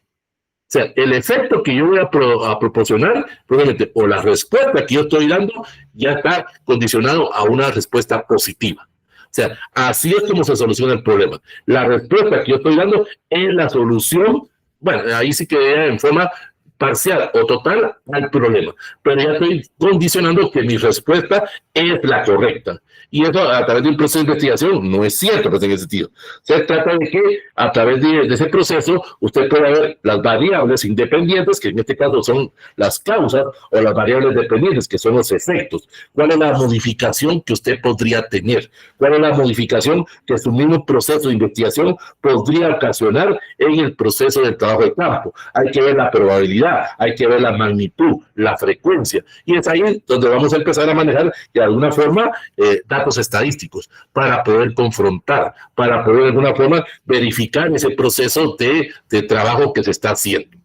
sea, el efecto que yo voy a proporcionar, probablemente, o la respuesta que yo estoy dando, ya está condicionado a una respuesta positiva. O sea, así es como se soluciona el problema. La respuesta que yo estoy dando es la solución, bueno, ahí sí que en forma parcial o total al problema, pero ya estoy condicionando que mi respuesta es la correcta. Y eso a través de un proceso de investigación no es cierto, pues, en ese sentido. Se trata de que a través de ese proceso usted pueda ver las variables independientes, que en este caso son las causas, o las variables dependientes, que son los efectos. ¿Cuál es la modificación que usted podría tener? ¿Cuál es la modificación que su mismo proceso de investigación podría ocasionar en el proceso del trabajo de campo? Hay que ver la probabilidad, hay que ver la magnitud, la frecuencia. Y es ahí donde vamos a empezar a manejar de alguna forma datos estadísticos para poder confrontar, para poder de alguna forma verificar ese proceso de trabajo que se está haciendo.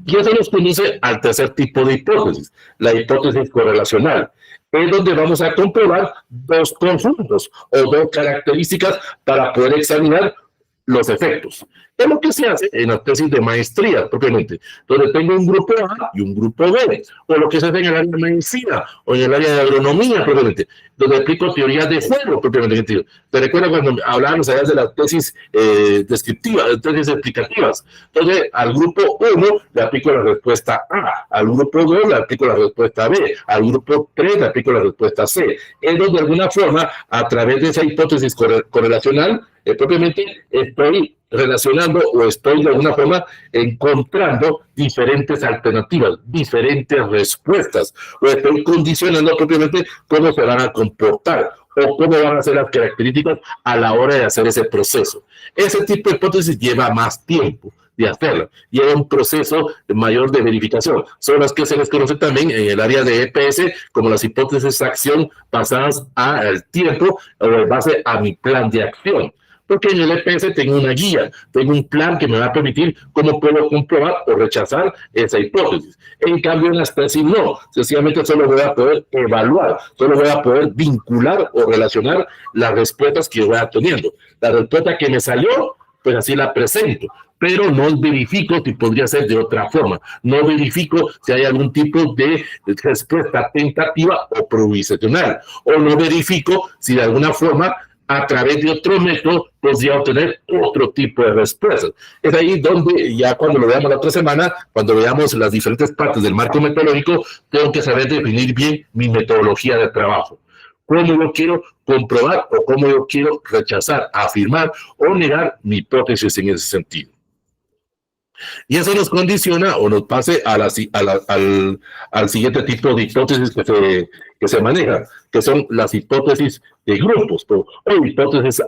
Y eso nos conduce al tercer tipo de hipótesis, la hipótesis correlacional. Es donde vamos a comprobar dos conjuntos o dos características para poder examinar los efectos. Es lo que se hace en la tesis de maestría, propiamente, donde tengo un grupo A y un grupo B, o lo que se hace en el área de medicina o en el área de agronomía, propiamente, donde aplico teorías de juego, propiamente sentido. ¿Te recuerdas cuando hablábamos allá de las tesis descriptivas, tesis explicativas? Entonces, al grupo 1 le aplico la respuesta A, al grupo 2 le aplico la respuesta B, al grupo 3 le aplico la respuesta C. Es donde de alguna forma, a través de esa hipótesis correlacional, propiamente estoy relacionando o estoy de alguna forma encontrando diferentes alternativas, diferentes respuestas, o estoy condicionando propiamente cómo se van a comportar o cómo van a ser las características a la hora de hacer ese proceso. Ese tipo de hipótesis lleva más tiempo de hacerlo, lleva un proceso mayor de verificación. Son las que se les conoce también en el área de EPS como las hipótesis de acción basadas al tiempo o en base a mi plan de acción. porque en el EPS tengo una guía, tengo un plan que me va a permitir cómo puedo comprobar o rechazar esa hipótesis. En cambio, en las tesis no, sencillamente solo voy a poder evaluar, solo voy a poder vincular o relacionar las respuestas que yo voy teniendo. La respuesta que me salió, pues así la presento, pero no verifico si podría ser de otra forma, no verifico si hay algún tipo de respuesta tentativa o provisional, o no verifico si de alguna forma a través de otro método podría obtener otro tipo de respuestas. Es ahí donde ya cuando lo veamos la otra semana, cuando veamos las diferentes partes del marco metodológico, tengo que saber definir bien mi metodología de trabajo. Cómo yo quiero comprobar o cómo yo quiero rechazar, afirmar o negar mi hipótesis en ese sentido. Y eso nos condiciona o nos pase al siguiente tipo de hipótesis que se maneja, que son las hipótesis de grupos o hipótesis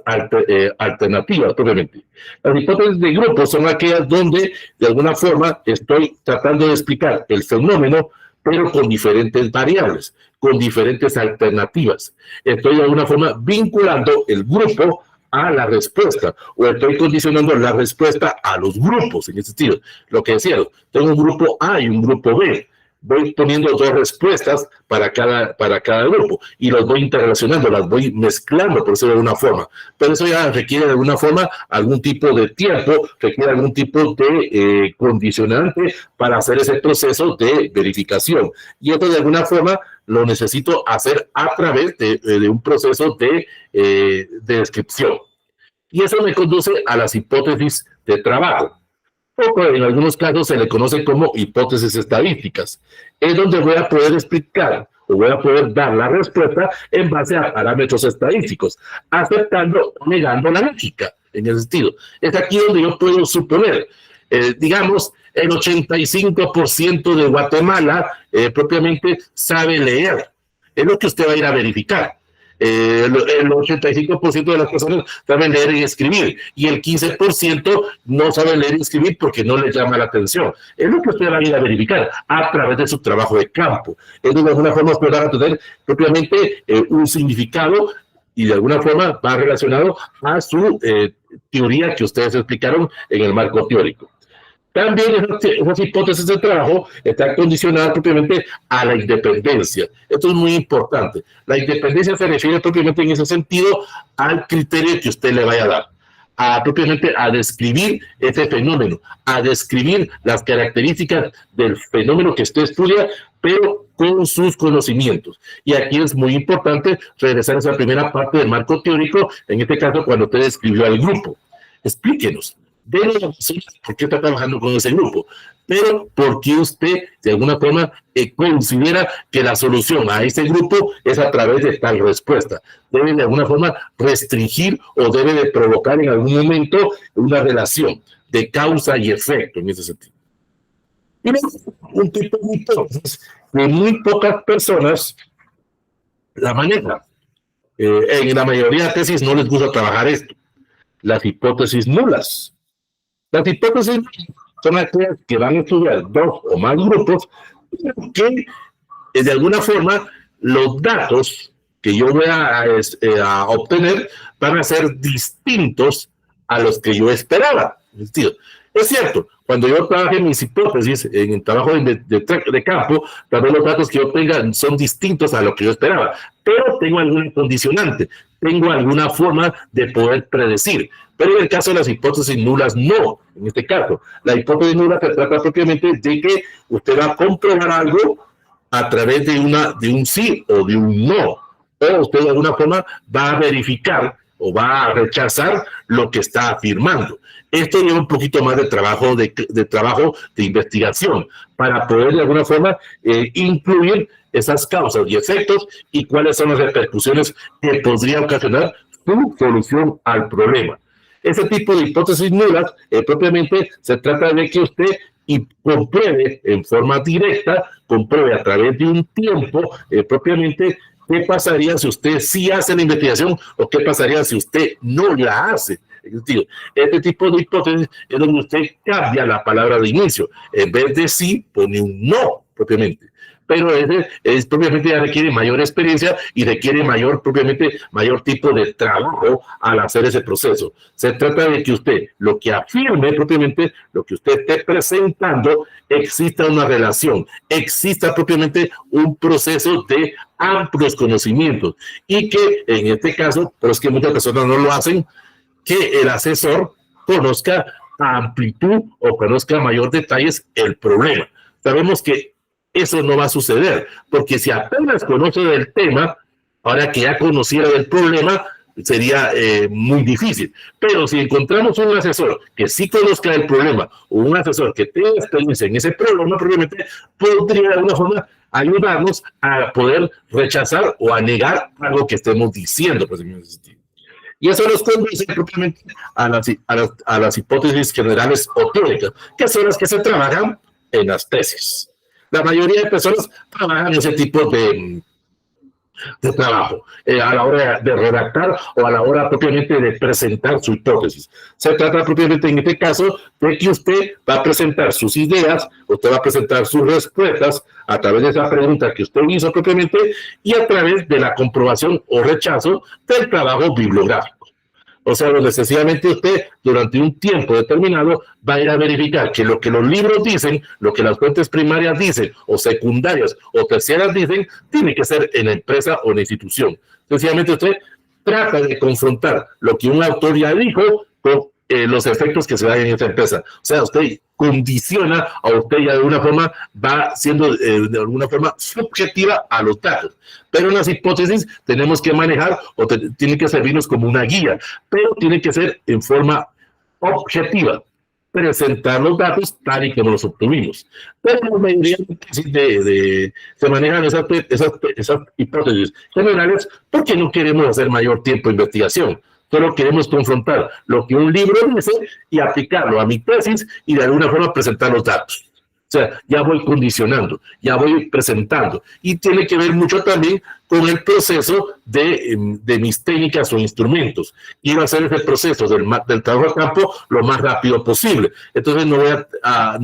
alternativas propiamente. Las hipótesis de grupos son aquellas donde de alguna forma estoy tratando de explicar el fenómeno, pero con diferentes variables, con diferentes alternativas. Estoy de alguna forma vinculando el grupo a la respuesta, o estoy condicionando la respuesta a los grupos, en ese sentido. Lo que decía, tengo un grupo A y un grupo B. Voy poniendo dos respuestas para cada grupo y los voy interrelacionando, las voy mezclando, por decirlo de alguna forma. Pero eso ya requiere de alguna forma algún tipo de tiempo, requiere algún tipo de condicionante para hacer ese proceso de verificación. Y esto de alguna forma lo necesito hacer a través de un proceso de descripción. Y eso me conduce a las hipótesis de trabajo. O en algunos casos se le conoce como hipótesis estadísticas. Es donde voy a poder explicar o voy a poder dar la respuesta en base a parámetros estadísticos, aceptando o negando la lógica, en ese sentido. Es aquí donde yo puedo suponer, digamos, el 85% de Guatemala propiamente sabe leer. Es lo que usted va a ir a verificar. El 85% de las personas saben leer y escribir y el 15% no saben leer y escribir porque no les llama la atención. Es lo que usted va a ir a verificar a través de su trabajo de campo. Es de alguna forma usted va a tener propiamente un significado y de alguna forma va relacionado a su teoría que ustedes explicaron en el marco teórico. También esas hipótesis de trabajo están condicionadas propiamente a la independencia. Esto es muy importante. La independencia se refiere propiamente en ese sentido al criterio que usted le vaya a dar, propiamente a describir ese fenómeno, a describir las características del fenómeno que usted estudia, pero con sus conocimientos. Y aquí es muy importante regresar a esa primera parte del marco teórico, en este caso cuando usted describió al grupo. Explíquenos. Denos la razón por qué está trabajando con ese grupo, pero por qué usted de alguna forma considera que la solución a ese grupo es a través de tal respuesta. Debe de alguna forma restringir o debe de provocar en algún momento una relación de causa y efecto en ese sentido. Y un tipo de hipótesis que muy pocas personas la manejan. En la mayoría de tesis no les gusta trabajar esto. Las hipótesis nulas. Las hipótesis son aquellas que van a estudiar dos o más grupos que de alguna forma los datos que yo voy a obtener van a ser distintos a los que yo esperaba. Es cierto, cuando yo trabajo en mis hipótesis, en el trabajo de campo, también los datos que yo obtenga son distintos a lo que yo esperaba, pero tengo alguna condicionante, tengo alguna forma de poder predecir. Pero en el caso de las hipótesis nulas, no. En este caso, la hipótesis nula se trata propiamente de que usted va a comprobar algo a través de un sí o de un no. O usted de alguna forma va a verificar o va a rechazar lo que está afirmando. Esto lleva un poquito más de trabajo de investigación para poder de alguna forma incluir esas causas y efectos y cuáles son las repercusiones que podría ocasionar su solución al problema. Ese tipo de hipótesis nulas propiamente se trata de que usted compruebe en forma directa, compruebe a través de un tiempo propiamente qué pasaría si usted sí hace la investigación o qué pasaría si usted no la hace. Este tipo de hipótesis es donde usted cambia la palabra de inicio. En vez de sí, pone un no propiamente. pero es propiamente ya requiere mayor experiencia y requiere mayor tipo de trabajo al hacer ese proceso. Se trata de que usted, lo que afirme propiamente, lo que usted esté presentando, exista una relación, exista propiamente un proceso de amplios conocimientos y que en este caso, pero es que muchas personas no lo hacen, que el asesor conozca a amplitud o conozca a mayor detalles el problema. Sabemos que eso no va a suceder, porque si apenas conoce del tema, ahora que ya conociera del problema, sería muy difícil. Pero si encontramos un asesor que sí conozca el problema, o un asesor que tenga experiencia en ese problema, probablemente podría de alguna forma ayudarnos a poder rechazar o a negar algo que estemos diciendo. Y eso nos conduce propiamente a las hipótesis generales o teóricas, que son las que se trabajan en las tesis. La mayoría de personas trabajan ese tipo de trabajo a la hora de redactar o a la hora propiamente de presentar su hipótesis. Se trata propiamente en este caso de que usted va a presentar sus ideas, usted va a presentar sus respuestas a través de esa pregunta que usted hizo propiamente y a través de la comprobación o rechazo del trabajo bibliográfico. O sea, donde sencillamente usted durante un tiempo determinado va a ir a verificar que lo que los libros dicen, lo que las fuentes primarias dicen, o secundarias o terciarias dicen, tiene que ser en la empresa o en la institución. Sencillamente usted trata de confrontar lo que un autor ya dijo con los efectos que se dan en esa empresa. O sea, usted condiciona a usted ya de alguna forma va siendo de alguna forma subjetiva a los datos. Pero en las hipótesis tenemos que manejar o tiene que servirnos como una guía, pero tiene que ser en forma objetiva, presentar los datos tal y como los obtuvimos. Pero la mayoría se manejan esas hipótesis generales porque no queremos hacer mayor tiempo de investigación. Solo queremos confrontar lo que un libro dice y aplicarlo a mi tesis y de alguna forma presentar los datos. O sea, ya voy condicionando, ya voy presentando. Y tiene que ver mucho también con el proceso de mis técnicas o instrumentos. Quiero hacer ese proceso del trabajo a campo lo más rápido posible. Entonces no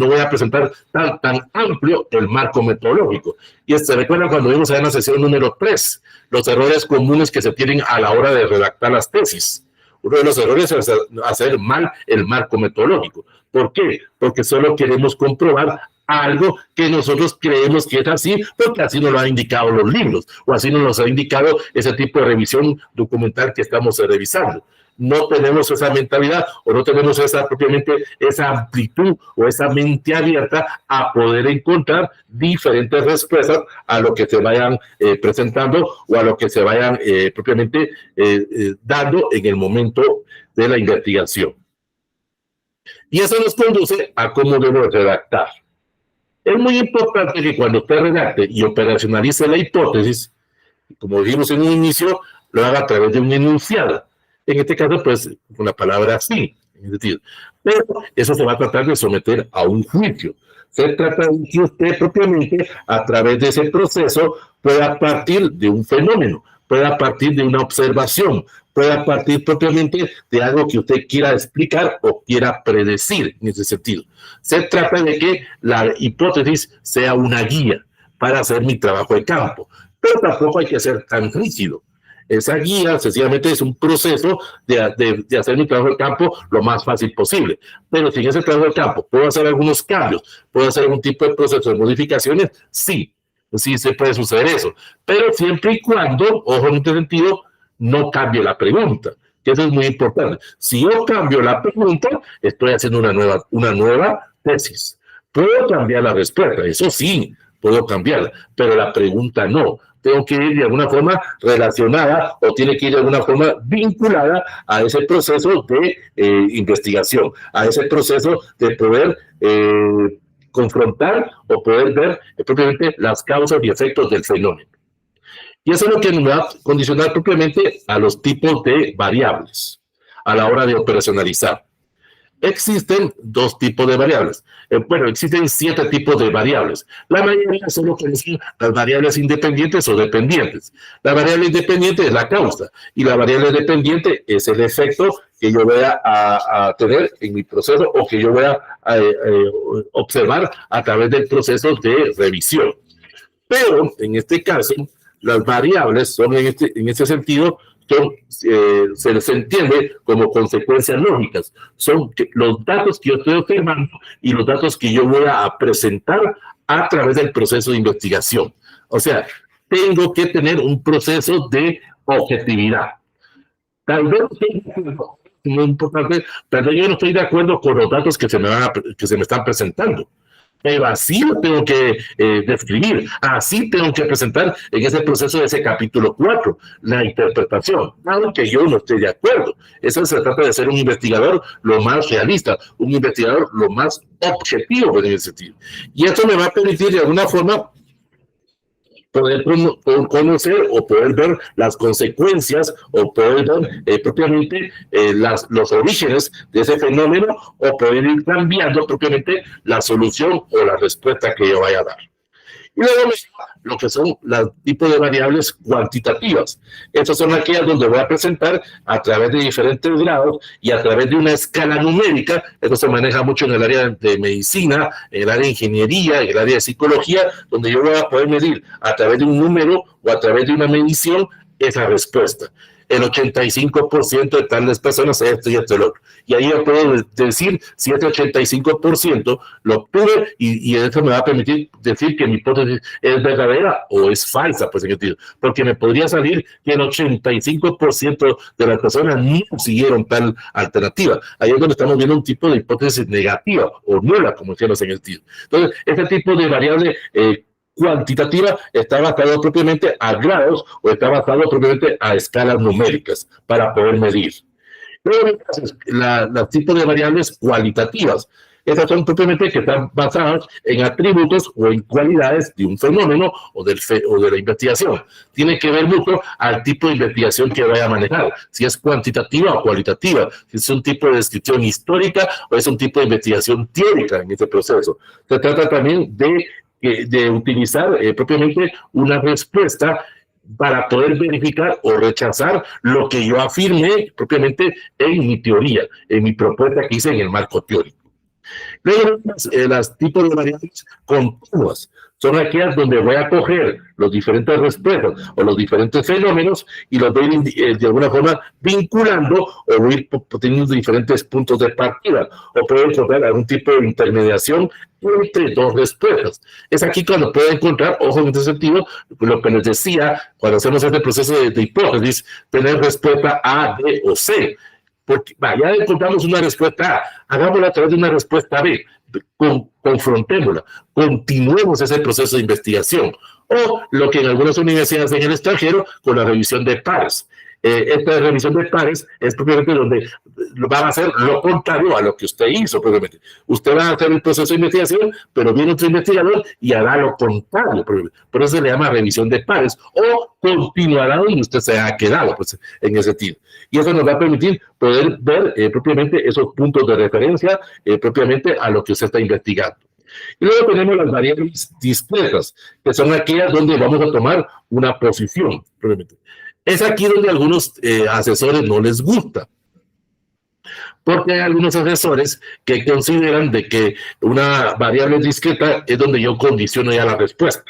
voy a presentar tan amplio el marco metodológico. Y se recuerda cuando vimos en la sesión número 3, los errores comunes que se tienen a la hora de redactar las tesis. Uno de los errores es hacer mal el marco metodológico. ¿Por qué? Porque solo queremos comprobar algo que nosotros creemos que es así, porque así nos lo han indicado los libros, o así nos lo ha indicado ese tipo de revisión documental que estamos revisando. No tenemos esa mentalidad o no tenemos propiamente esa amplitud o esa mente abierta a poder encontrar diferentes respuestas a lo que se vayan presentando o a lo que se vayan propiamente dando en el momento de la investigación. Y eso nos conduce a cómo debo redactar. Es muy importante que cuando usted redacte y operacionalice la hipótesis, como dijimos en un inicio, lo haga a través de un enunciado. En este caso, pues, con la palabra sí. Pero eso se va a tratar de someter a un juicio. Se trata de que usted propiamente, a través de ese proceso, pueda partir de un fenómeno, pueda partir de una observación, pueda partir propiamente de algo que usted quiera explicar o quiera predecir en ese sentido. Se trata de que la hipótesis sea una guía para hacer mi trabajo de campo, pero tampoco hay que ser tan rígido. Esa guía sencillamente es un proceso de hacer mi trabajo de campo lo más fácil posible. Pero si en ese trabajo de campo puedo hacer algunos cambios, puedo hacer algún tipo de proceso de modificaciones, sí se puede suceder eso. Pero siempre y cuando, ojo en este sentido, no cambie la pregunta, que eso es muy importante. Si yo cambio la pregunta, estoy haciendo una nueva tesis. Puedo cambiar la respuesta, eso sí, puedo cambiarla, pero la pregunta no. Tengo que ir de alguna forma relacionada o tiene que ir de alguna forma vinculada a ese proceso de investigación, a ese proceso de poder confrontar o poder ver propiamente las causas y efectos del fenómeno. Y eso es lo que nos va a condicionar propiamente a los tipos de variables a la hora de operacionalizar. Existen dos tipos de variables. Existen 7 tipos de variables. La mayoría son lo que son las variables independientes o dependientes. La variable independiente es la causa y la variable dependiente es el efecto que yo voy a tener en mi proceso o que yo voy a observar a través del proceso de revisión. Pero en este caso, las variables son en este sentido, se les entiende como consecuencias lógicas. Son los datos que yo estoy observando y los datos que yo voy a presentar a través del proceso de investigación. O sea, tengo que tener un proceso de objetividad. Tal vez muy importante, pero yo no estoy de acuerdo con los datos que se me están presentando. Pero así lo tengo que describir, así tengo que presentar en ese proceso de ese capítulo 4, la interpretación, aunque yo no esté de acuerdo. Eso se trata de ser un investigador lo más realista, un investigador lo más objetivo en ese sentido. Y esto me va a permitir de alguna forma poder conocer o poder ver las consecuencias o poder ver propiamente los orígenes de ese fenómeno o poder ir cambiando propiamente la solución o la respuesta que yo vaya a dar. Y luego lo que son los tipos de variables cuantitativas. Estas son aquellas donde voy a presentar a través de diferentes grados y a través de una escala numérica. Esto se maneja mucho en el área de medicina, en el área de ingeniería, en el área de psicología, donde yo voy a poder medir a través de un número o a través de una medición esa respuesta. El 85% de tales personas esto y esto y lo otro. Y ahí yo puedo decir si este 85% lo obtuve y eso me va a permitir decir que mi hipótesis es verdadera o es falsa, pues en sentido. Porque me podría salir que el 85% de las personas no siguieron tal alternativa. Ahí es donde estamos viendo un tipo de hipótesis negativa o nula, como decíamos en el sentido. Entonces, este tipo de variable cuantitativa está basado propiamente a grados o está basado propiamente a escalas numéricas para poder medir. Luego, los tipos de variables cualitativas. Estas son propiamente que están basadas en atributos o en cualidades de un fenómeno o de la investigación. Tiene que ver mucho al tipo de investigación que vaya a manejar, si es cuantitativa o cualitativa, si es un tipo de descripción histórica o es un tipo de investigación teórica en este proceso. Se trata también de utilizar propiamente una respuesta para poder verificar o rechazar lo que yo afirmé propiamente en mi teoría, en mi propuesta que hice en el marco teórico. Luego, las tipos de variables continuas son aquellas donde voy a coger los diferentes respuestas o los diferentes fenómenos y los voy de alguna forma vinculando o voy ir teniendo diferentes puntos de partida o puedo encontrar algún tipo de intermediación entre dos respuestas. Es aquí cuando puedo encontrar, ojo en este sentido, lo que les decía, cuando hacemos este proceso de hipótesis, tener respuesta A, B o C. Porque ya encontramos una respuesta A, hagámosla a través de una respuesta B, confrontémosla, continuemos ese proceso de investigación. O lo que en algunas universidades en el extranjero, con la revisión de pares. Esta revisión de pares es propiamente donde van a hacer lo contrario a lo que usted hizo propiamente. Usted va a hacer el proceso de investigación, pero viene otro investigador y hará lo contrario. Por eso se le llama revisión de pares o continuará donde usted se ha quedado pues, en ese sentido. Y eso nos va a permitir poder ver propiamente esos puntos de referencia propiamente a lo que usted está investigando. Y luego tenemos las variables discretas, que son aquellas donde vamos a tomar una posición. Propiamente. Es aquí donde a algunos asesores no les gusta. Porque hay algunos asesores que consideran de que una variable discreta es donde yo condiciono ya la respuesta.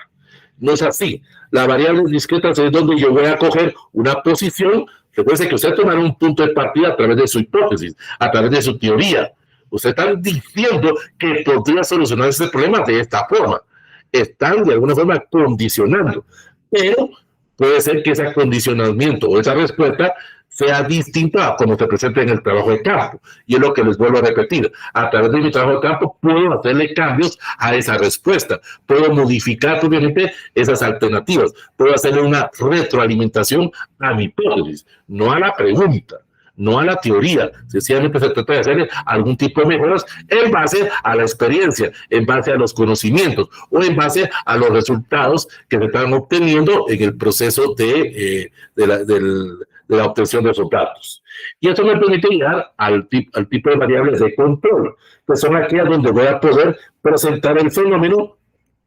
No es así. La variable discreta es donde yo voy a coger una posición. Recuerde que usted tomará un punto de partida a través de su hipótesis, a través de su teoría. Usted está diciendo que podría solucionar ese problema de esta forma. Están de alguna forma condicionando. Pero puede ser que ese acondicionamiento o esa respuesta sea distinta a como se presenta en el trabajo de campo. Y es lo que les vuelvo a repetir. A través de mi trabajo de campo puedo hacerle cambios a esa respuesta. Puedo modificar obviamente esas alternativas. Puedo hacerle una retroalimentación a mi hipótesis, no a la pregunta, no a la teoría. Sencillamente se trata de hacerle algún tipo de mejoras en base a la experiencia, en base a los conocimientos o en base a los resultados que se están obteniendo en el proceso de la obtención de esos datos. Y esto me permite llegar al tipo de variables de control, que son aquellas donde voy a poder presentar el fenómeno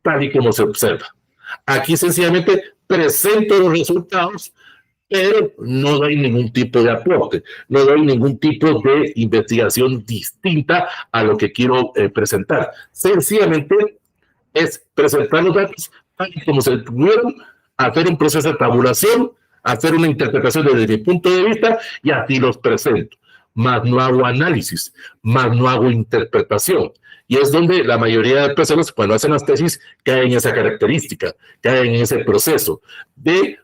tal y como se observa. Aquí sencillamente presento los resultados, pero no doy ningún tipo de aporte, no doy ningún tipo de investigación distinta a lo que quiero presentar. Sencillamente es presentar los datos como se tuvieron, hacer un proceso de tabulación, hacer una interpretación desde mi punto de vista y así los presento. Más no hago análisis, más no hago interpretación. Y es donde la mayoría de personas, cuando hacen las tesis, caen en esa característica, caen en ese proceso de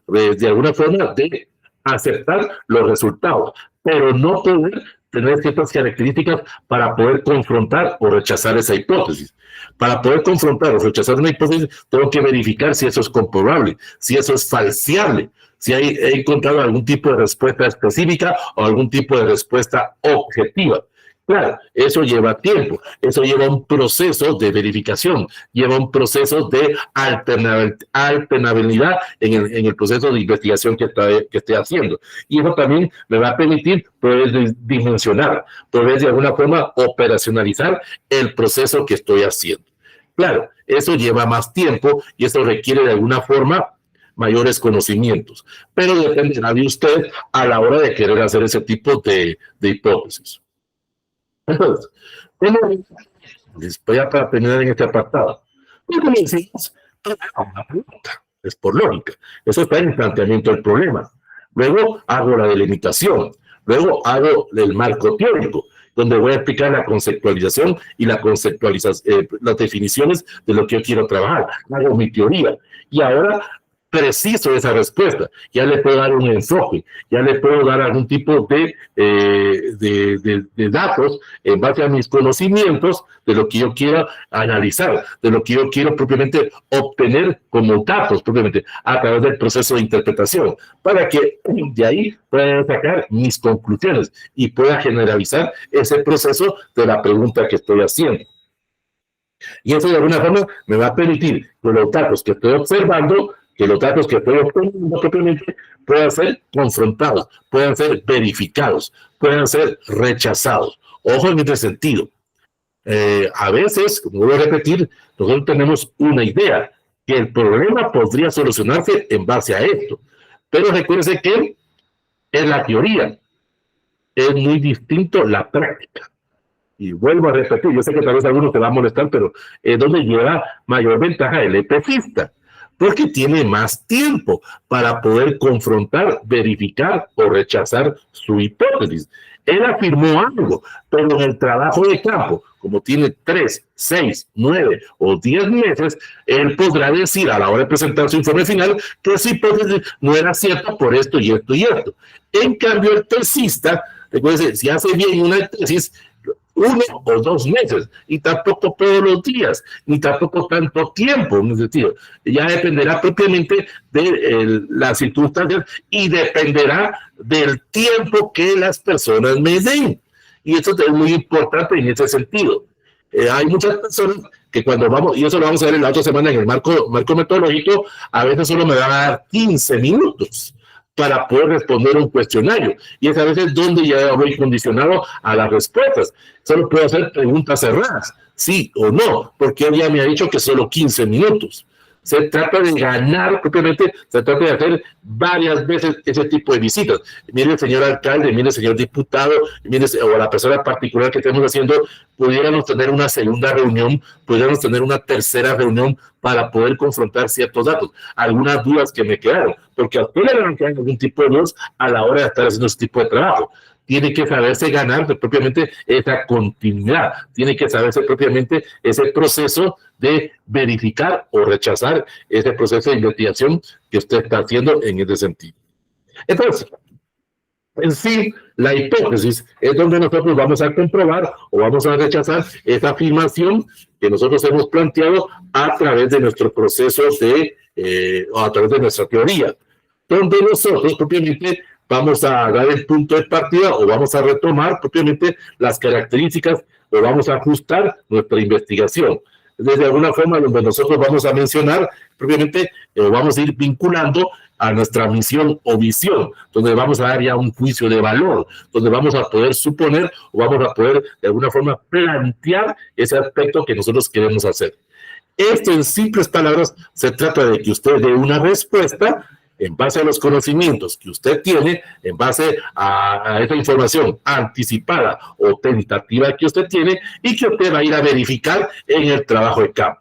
alguna forma, de aceptar los resultados, pero no poder tener ciertas características para poder confrontar o rechazar esa hipótesis. Para poder confrontar o rechazar una hipótesis, tengo que verificar si eso es comprobable, si eso es falseable, si he encontrado algún tipo de respuesta específica o algún tipo de respuesta objetiva. Claro, eso lleva tiempo, eso lleva un proceso de verificación, lleva un proceso de alternabilidad en el proceso de investigación que esté haciendo. Y eso también me va a permitir poder dimensionar, poder de alguna forma operacionalizar el proceso que estoy haciendo. Claro, eso lleva más tiempo y eso requiere de alguna forma mayores conocimientos, pero dependerá de usted a la hora de querer hacer ese tipo de hipótesis. Entonces, voy a terminar en este apartado. ¿Cómo decimos? Una pregunta. Es por lógica. Eso está en el planteamiento del problema. Luego hago la delimitación. Luego hago el marco teórico, donde voy a explicar la conceptualización y las definiciones de lo que yo quiero trabajar. Hago mi teoría. Y ahora preciso esa respuesta, ya le puedo dar un enfoque, ya le puedo dar algún tipo de datos en base a mis conocimientos de lo que yo quiero analizar, de lo que yo quiero propiamente obtener como datos, propiamente a través del proceso de interpretación, para que de ahí pueda sacar mis conclusiones y pueda generalizar ese proceso de la pregunta que estoy haciendo. Y eso de alguna forma me va a permitir que los datos que estoy observando, que los datos que estoy obteniendo propiamente puedan ser confrontados, puedan ser verificados, puedan ser rechazados. Ojo en este sentido. A veces, como voy a repetir, nosotros tenemos una idea, que el problema podría solucionarse en base a esto. Pero recuérdense que en la teoría es muy distinto la práctica. Y vuelvo a repetir, yo sé que tal vez a algunos te va a molestar, pero es donde lleva mayor ventaja el EPFista, porque tiene más tiempo para poder confrontar, verificar o rechazar su hipótesis. Él afirmó algo, pero en el trabajo de campo, como tiene 3, 6, 9 o 10 meses, él podrá decir a la hora de presentar su informe final que su hipótesis no era cierta por esto y esto y esto. En cambio, el tesista, recuerden, si hace bien una tesis, 1 o 2 meses, y tampoco todos los días, ni tampoco tanto tiempo, en ese sentido. Ya dependerá propiamente de las circunstancias y dependerá del tiempo que las personas me den. Y eso es muy importante en ese sentido. Hay muchas personas que cuando vamos, y eso lo vamos a ver en la otra semana en el marco metodológico, a veces solo me van a dar 15 minutos para poder responder un cuestionario. Y es a veces donde ya voy condicionado a las respuestas. Solo puedo hacer preguntas cerradas, sí o no, porque él ya me ha dicho que solo 15 minutos. Se trata de ganar propiamente, se trata de hacer varias veces ese tipo de visitas. Mire, señor alcalde, mire, señor diputado, mire, o la persona particular que estemos haciendo, pudiéramos tener una segunda reunión, pudiéramos tener una tercera reunión para poder confrontar ciertos datos, algunas dudas que me quedaron, porque a usted le van a quedar algún tipo de dudas a la hora de estar haciendo ese tipo de trabajo. Tiene que saberse ganar propiamente esa continuidad, tiene que saberse propiamente ese proceso de verificar o rechazar ese proceso de investigación que usted está haciendo en ese sentido. Entonces, en sí, la hipótesis es donde nosotros vamos a comprobar o vamos a rechazar esa afirmación que nosotros hemos planteado a través de nuestro proceso o a través de nuestra teoría, donde nosotros propiamente vamos a dar el punto de partida o vamos a retomar propiamente las características o vamos a ajustar nuestra investigación. De alguna forma, donde nosotros vamos a mencionar propiamente, vamos a ir vinculando a nuestra misión o visión, donde vamos a dar ya un juicio de valor, donde vamos a poder suponer o vamos a poder de alguna forma plantear ese aspecto que nosotros queremos hacer. Esto, en simples palabras, se trata de que usted dé una respuesta en base a los conocimientos que usted tiene, en base a esa información anticipada o tentativa que usted tiene y que usted va a ir a verificar en el trabajo de campo.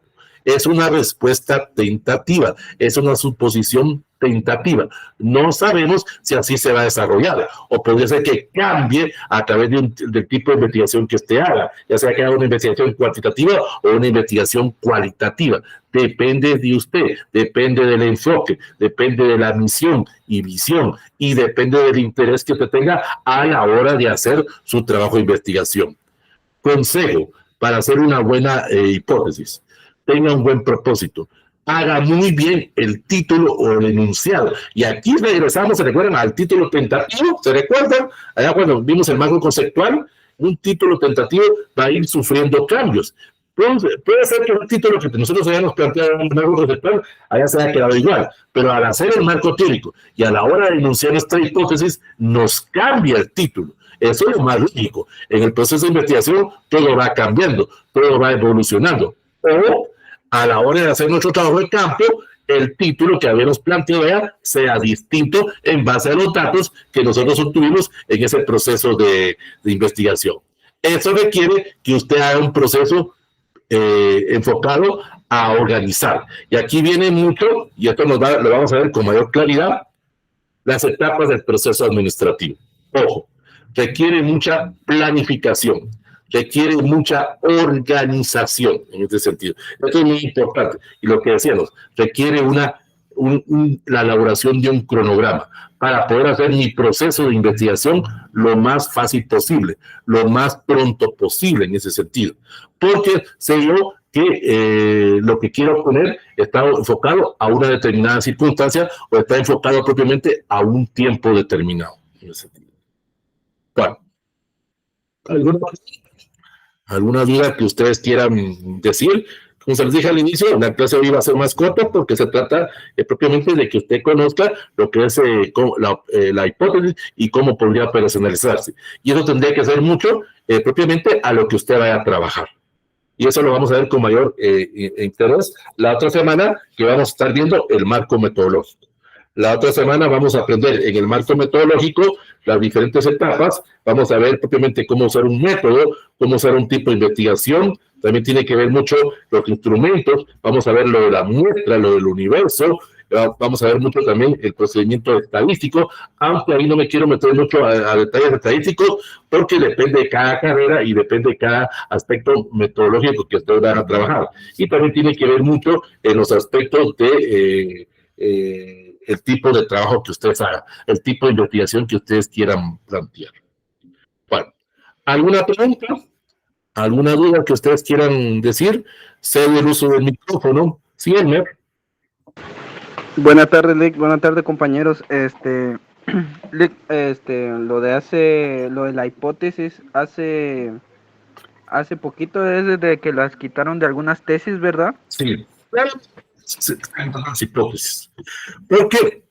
es una respuesta tentativa, es una suposición tentativa. No sabemos si así se va a desarrollar, o podría ser que cambie a través del tipo de investigación que usted haga, ya sea que haga una investigación cuantitativa o una investigación cualitativa. Depende de usted, depende del enfoque, depende de la misión y visión, y depende del interés que usted tenga a la hora de hacer su trabajo de investigación. Consejo para hacer una buena hipótesis: tenga un buen propósito, haga muy bien el título o el enunciado. Y aquí regresamos, ¿se recuerdan al título tentativo? ¿Se recuerdan? Allá cuando vimos el marco conceptual, un título tentativo va a ir sufriendo cambios. Puede ser que un título que nosotros hayamos planteado en el marco conceptual haya se haya quedado igual, pero al hacer el marco teórico y a la hora de enunciar esta hipótesis, nos cambia el título. Eso es lo más lógico. En el proceso de investigación todo va cambiando, todo va evolucionando. O a la hora de hacer nuestro trabajo de campo, el título que habíamos planteado ya sea distinto en base a los datos que nosotros obtuvimos en ese proceso de investigación. Eso requiere que usted haga un proceso enfocado a organizar. Y aquí viene mucho, y esto lo vamos a ver con mayor claridad, las etapas del proceso administrativo. Ojo, requiere mucha planificación, requiere mucha organización en este sentido. Esto es muy importante. Y lo que decíamos, requiere la elaboración de un cronograma para poder hacer mi proceso de investigación lo más fácil posible, lo más pronto posible en ese sentido. Porque sé yo que lo que quiero poner está enfocado a una determinada circunstancia o está enfocado propiamente a un tiempo determinado en ese sentido. Bueno, ¿alguna duda que ustedes quieran decir? Como se les dije al inicio, la clase hoy va a ser más corta porque se trata propiamente de que usted conozca lo que es la hipótesis y cómo podría operacionalizarse. Y eso tendría que ser mucho propiamente a lo que usted vaya a trabajar. Y eso lo vamos a ver con mayor interés la otra semana, que vamos a estar viendo el marco metodológico. La otra semana vamos a aprender en el marco metodológico las diferentes etapas. Vamos a ver propiamente cómo usar un método, cómo usar un tipo de investigación. También tiene que ver mucho los instrumentos. Vamos a ver lo de la muestra, lo del universo. Vamos a ver mucho también el procedimiento estadístico, aunque ahí no me quiero meter mucho a detalles estadísticos, porque depende de cada carrera y depende de cada aspecto metodológico que ustedes van a trabajar. Y también tiene que ver mucho en los aspectos de el tipo de trabajo que ustedes hagan, el tipo de investigación que ustedes quieran plantear. Bueno, ¿alguna pregunta? ¿Alguna duda que ustedes quieran decir? Cedo el uso del micrófono. Sí, Elmer. Buenas tardes, Lick. Buenas tardes, compañeros. Lick, lo de la hipótesis hace poquito es desde que las quitaron de algunas tesis, ¿verdad? Sí. Las hipótesis. Porque,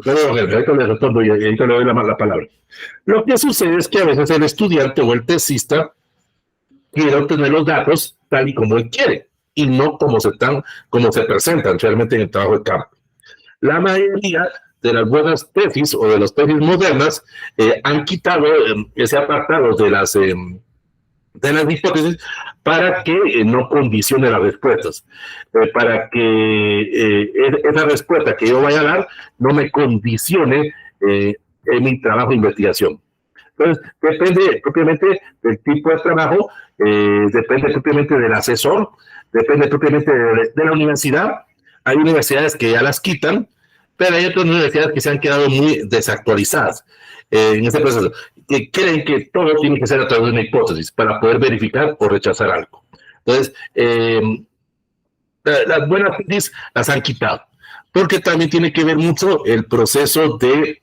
ahorita le respondo y ahorita le doy la palabra. Lo que sucede es que a veces el estudiante o el tesista quiere obtener los datos tal y como él quiere y no como se presentan realmente en el trabajo de campo. La mayoría de las buenas tesis o de las tesis modernas han quitado ese apartado de las hipótesis para que no condicione las respuestas, para que esa respuesta que yo vaya a dar no me condicione en mi trabajo de investigación. Entonces, depende propiamente del tipo de trabajo, depende propiamente del asesor, depende propiamente de la universidad. Hay universidades que ya las quitan, pero hay otras universidades que se han quedado muy desactualizadas en este proceso, que creen que todo tiene que ser a través de una hipótesis para poder verificar o rechazar algo. Entonces, las buenas tesis las han quitado, porque también tiene que ver mucho el proceso de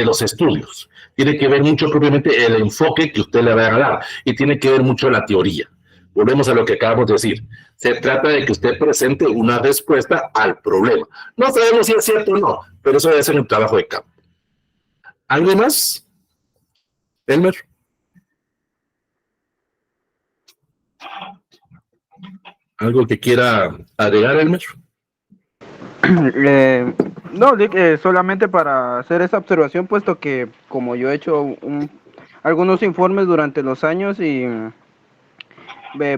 los estudios. Tiene que ver mucho propiamente el enfoque que usted le va a dar y tiene que ver mucho la teoría. Volvemos a lo que acabamos de decir. Se trata de que usted presente una respuesta al problema. No sabemos si es cierto o no, pero eso debe ser un trabajo de campo. ¿Algo más, Elmer? ¿Algo que quiera agregar, Elmer? No, solamente para hacer esa observación, puesto que como yo he hecho algunos informes durante los años y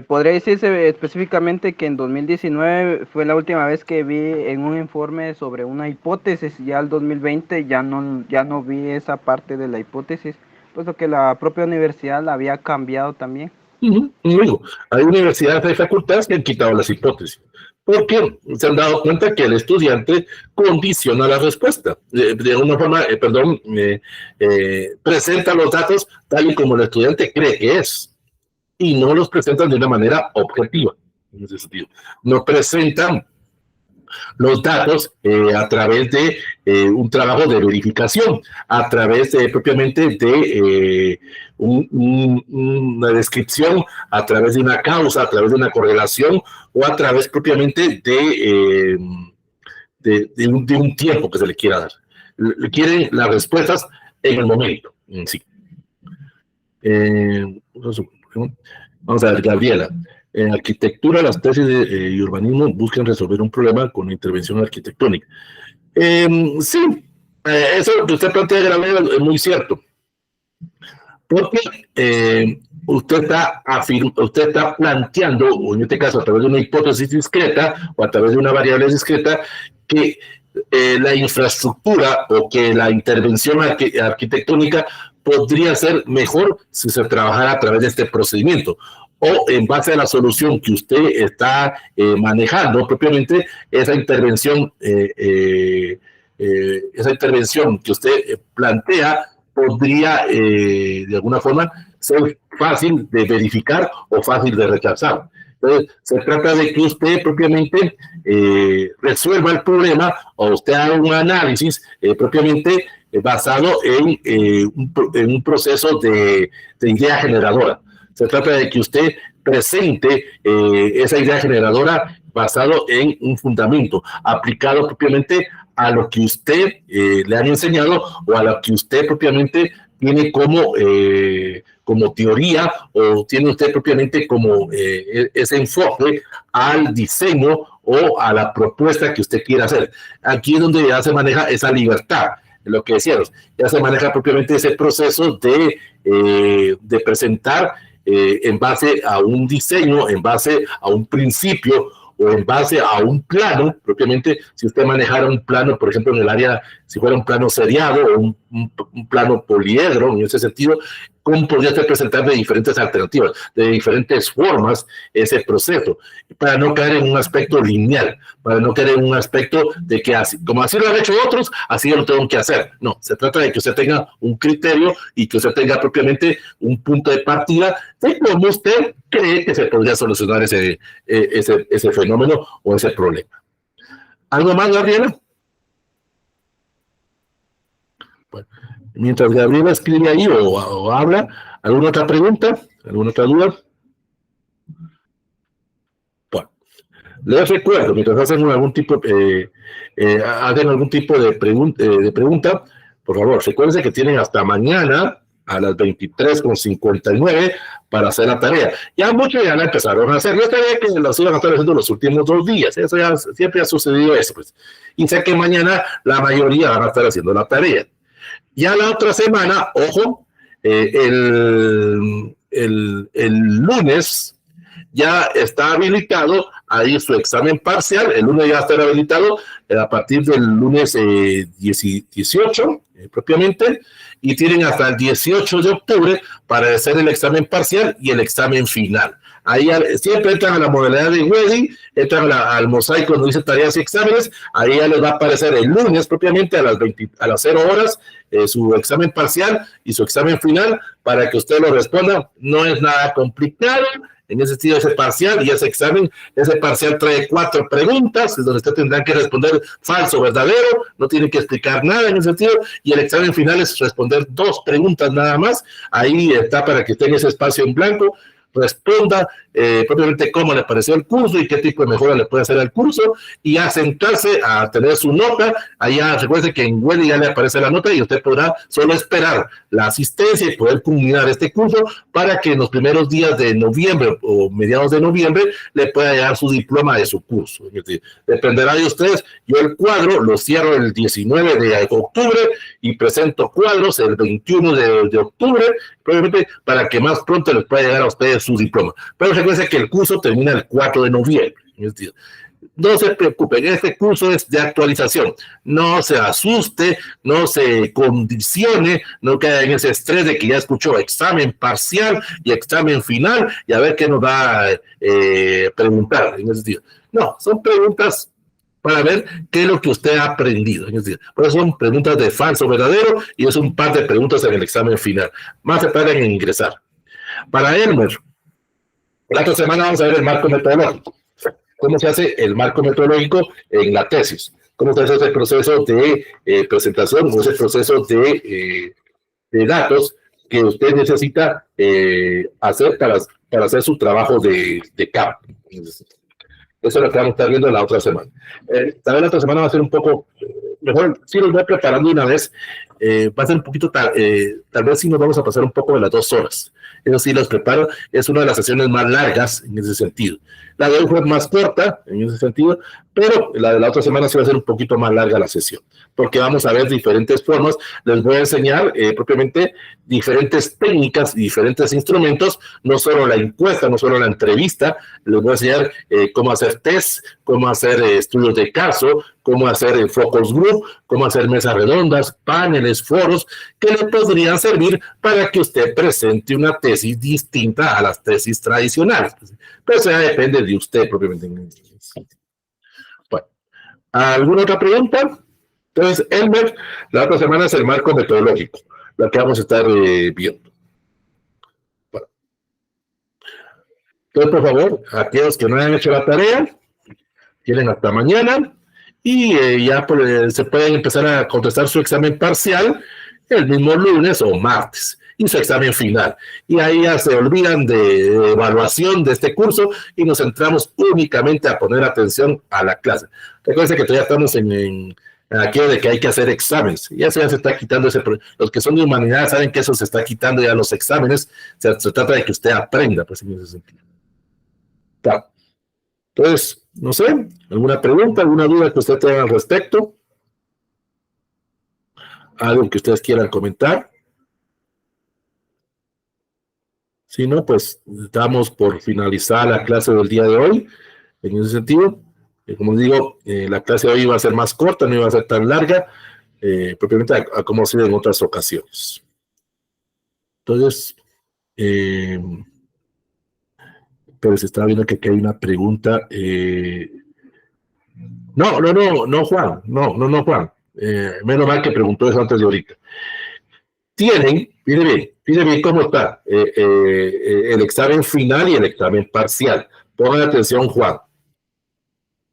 Podría decirse específicamente que en 2019 fue la última vez que vi en un informe sobre una hipótesis. Ya el 2020 ya no vi esa parte de la hipótesis, puesto que la propia universidad la había cambiado también. Luego, hay universidades, hay facultades que han quitado las hipótesis, porque se han dado cuenta que el estudiante condiciona la respuesta. De una forma, presenta los datos tal y como el estudiante cree que es, y no los presentan de una manera objetiva. En ese sentido, no presentan los datos a través de un trabajo de verificación, a través propiamente de una descripción, a través de una causa, a través de una correlación o a través propiamente de un tiempo que se le quiera dar. Quieren las respuestas en el momento en sí. Vamos a ver, Gabriela. En arquitectura, las tesis y urbanismo buscan resolver un problema con intervención arquitectónica. Sí, eso que usted plantea, Gabriela, es muy cierto. Porque usted está planteando, o en este caso a través de una hipótesis discreta o a través de una variable discreta, que la infraestructura o que la intervención arquitectónica podría ser mejor si se trabajara a través de este procedimiento, o en base a la solución que usted está manejando propiamente, esa intervención que usted plantea podría de alguna forma ser fácil de verificar o fácil de rechazar. Entonces, se trata de que usted propiamente resuelva el problema o usted haga un análisis propiamente basado en un proceso de idea generadora. Se trata de que usted presente esa idea generadora basado en un fundamento, aplicado propiamente a lo que usted le han enseñado o a lo que usted propiamente tiene como teoría o tiene usted propiamente como ese enfoque al diseño o a la propuesta que usted quiera hacer. Aquí es donde ya se maneja esa libertad, lo que decíamos, ya se maneja propiamente ese proceso de presentar en base a un diseño, en base a un principio o en base a un plano, propiamente si usted manejara un plano, por ejemplo, en el área, si fuera un plano seriado o un plano poliedro, en ese sentido, ¿cómo podría usted presentar de diferentes alternativas, de diferentes formas ese proceso? Para no caer en un aspecto lineal, para no caer en un aspecto de que así, como así lo han hecho otros, así lo tengo que hacer. No, se trata de que usted tenga un criterio y que usted tenga propiamente un punto de partida de cómo usted cree que se podría solucionar ese fenómeno o ese problema. ¿Algo más, Gabriela? Bueno, mientras Gabriela escribe ahí o habla, ¿alguna otra pregunta? ¿Alguna otra duda? Bueno, les recuerdo, mientras hacen algún tipo de pregunta, por favor, recuerden que tienen hasta mañana a las 23:59 para hacer la tarea. Ya muchos ya la empezaron a hacer. Yo sabía que las iban a estar haciendo los últimos 2 días. Eso ya siempre ha sucedido eso, pues. Y sé que mañana la mayoría van a estar haciendo la tarea. Ya la otra semana, ojo, el lunes ya está habilitado ahí su examen parcial. El lunes ya va a estar habilitado a partir del lunes 18 propiamente, y tienen hasta el 18 de octubre para hacer el examen parcial y el examen final. Ahí siempre entran a la modalidad de Wedding, entran al mosaico donde dice tareas y exámenes, ahí ya les va a aparecer el lunes propiamente a las 0 horas su examen parcial y su examen final para que usted lo responda. No es nada complicado. En ese sentido, ese parcial y ese examen, ese parcial trae 4 preguntas, donde usted tendrá que responder falso o verdadero, no tiene que explicar nada en ese sentido, y el examen final es responder 2 preguntas nada más. Ahí está para que tenga ese espacio en blanco, responda propiamente cómo le pareció el curso y qué tipo de mejora le puede hacer al curso, y a sentarse a tener su nota. Allá recuerde que en Wendy ya le aparece la nota y usted podrá solo esperar la asistencia y poder culminar este curso para que en los primeros días de noviembre o mediados de noviembre le pueda llegar su diploma de su curso. Es decir, dependerá de ustedes. Yo el cuadro lo cierro el 19 de octubre y presento cuadros el 21 de octubre probablemente para que más pronto les pueda llegar a ustedes su diploma. Pero recuerden que el curso termina el 4 de noviembre. No se preocupen, este curso es de actualización. No se asuste, no se condicione, no quede en ese estrés de que ya escuchó examen parcial y examen final y a ver qué nos va a preguntar en ese sentido. No, son preguntas para ver qué es lo que usted ha aprendido. Pues son preguntas de falso o verdadero y es un par de preguntas en el examen final. Más se tardan en ingresar. Para Elmer, la otra semana vamos a ver el marco metodológico. ¿Cómo se hace el marco metodológico en la tesis? ¿Cómo se hace ese proceso de presentación o ese proceso de datos que usted necesita hacer para hacer su trabajo de campo? Eso es lo que vamos a estar viendo la otra semana. Tal vez la otra semana va a ser un poco mejor, si los voy preparando una vez, va a ser un poquito, tal vez sí nos vamos a pasar un poco de las 2 horas. Eso sí los preparo, es una de las sesiones más largas en ese sentido. La de hoy fue más corta en ese sentido, pero la de la otra semana sí va a ser un poquito más larga la sesión, porque vamos a ver diferentes formas. Les voy a enseñar propiamente diferentes técnicas y diferentes instrumentos, no solo la encuesta, no solo la entrevista, les voy a enseñar cómo hacer test, cómo hacer estudios de caso, cómo hacer focus group, cómo hacer mesas redondas, paneles, foros, que le podrían servir para que usted presente una tesis distinta a las tesis tradicionales. Pero eso ya depende de usted propiamente. Bueno, ¿alguna otra pregunta? Entonces, Elmer, la otra semana es el marco metodológico, lo que vamos a estar viendo. Bueno. Entonces, por favor, aquellos que no hayan hecho la tarea, tienen hasta mañana y ya se pueden empezar a contestar su examen parcial el mismo lunes o martes y su examen final. Y ahí ya se olvidan de evaluación de este curso y nos centramos únicamente a poner atención a la clase. Recuerden que todavía estamos en aquello de que hay que hacer exámenes. Ya se está quitando los que son de humanidades saben que eso se está quitando ya los exámenes. Se trata de que usted aprenda, pues, en ese sentido. Claro. Entonces, no sé, ¿alguna pregunta, alguna duda que usted tenga al respecto? ¿Algo que ustedes quieran comentar? Si no, pues estamos por finalizar la clase del día de hoy. En ese sentido, como digo, la clase de hoy va a ser más corta, no iba a ser tan larga, propiamente a como ha sido en otras ocasiones. Entonces, pero se está viendo que aquí hay una pregunta. No, Juan. No, Juan. Menos mal que preguntó eso antes de ahorita. Tienen, mire bien cómo está el examen final y el examen parcial. Pongan atención, Juan.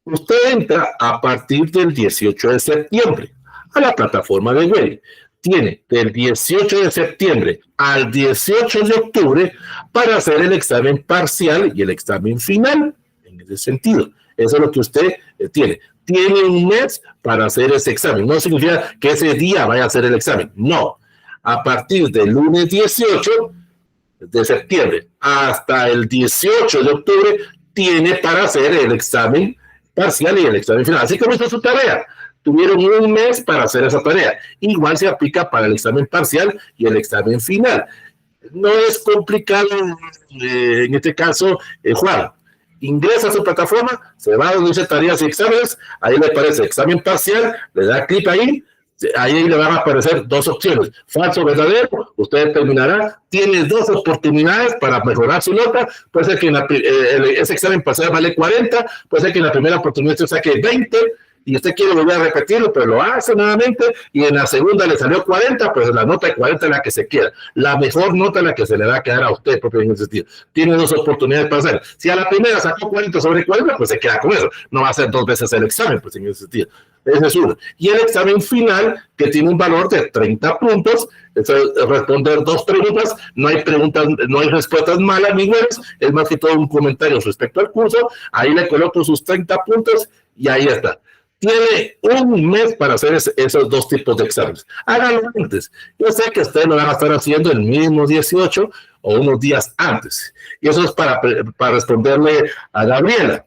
Usted entra a partir del 18 de septiembre a la plataforma de Web. Tiene del 18 de septiembre al 18 de octubre para hacer el examen parcial y el examen final. En ese sentido, eso es lo que usted tiene. Tiene un mes para hacer ese examen. No significa que ese día vaya a hacer el examen. No. A partir del lunes 18 de septiembre hasta el 18 de octubre tiene para hacer el examen parcial y el examen final. Así como hizo su tarea. Tuvieron un mes para hacer esa tarea. Igual se aplica para el examen parcial y el examen final. No es complicado en este caso, Juan. Ingresa a su plataforma, se va a donde dice tareas y exámenes, ahí le aparece examen parcial, le da clic ahí le van a aparecer 2 opciones, falso o verdadero, usted determinará, tiene 2 oportunidades para mejorar su nota, puede ser que ese examen parcial vale 40, puede ser que en la primera oportunidad usted saque 20, y usted quiere volver a repetirlo, pero lo hace nuevamente, y en la segunda le salió 40, pues la nota de 40 es la que se queda. La mejor nota es la que se le va a quedar a usted, propio en ese sentido. Tiene 2 oportunidades para hacer. Si a la primera sacó 40 sobre 40, pues se queda con eso. No va a hacer 2 veces el examen, pues en ese sentido. Ese es uno. Y el examen final, que tiene un valor de 30 puntos, es responder 2 preguntas, no hay respuestas malas ni buenas, es más que todo un comentario respecto al curso, ahí le coloco sus 30 puntos y ahí está. Tiene un mes para hacer esos 2 tipos de exámenes. Háganlo antes. Yo sé que ustedes lo van a estar haciendo el mismo 18 o unos días antes. Y eso es para responderle a Gabriela.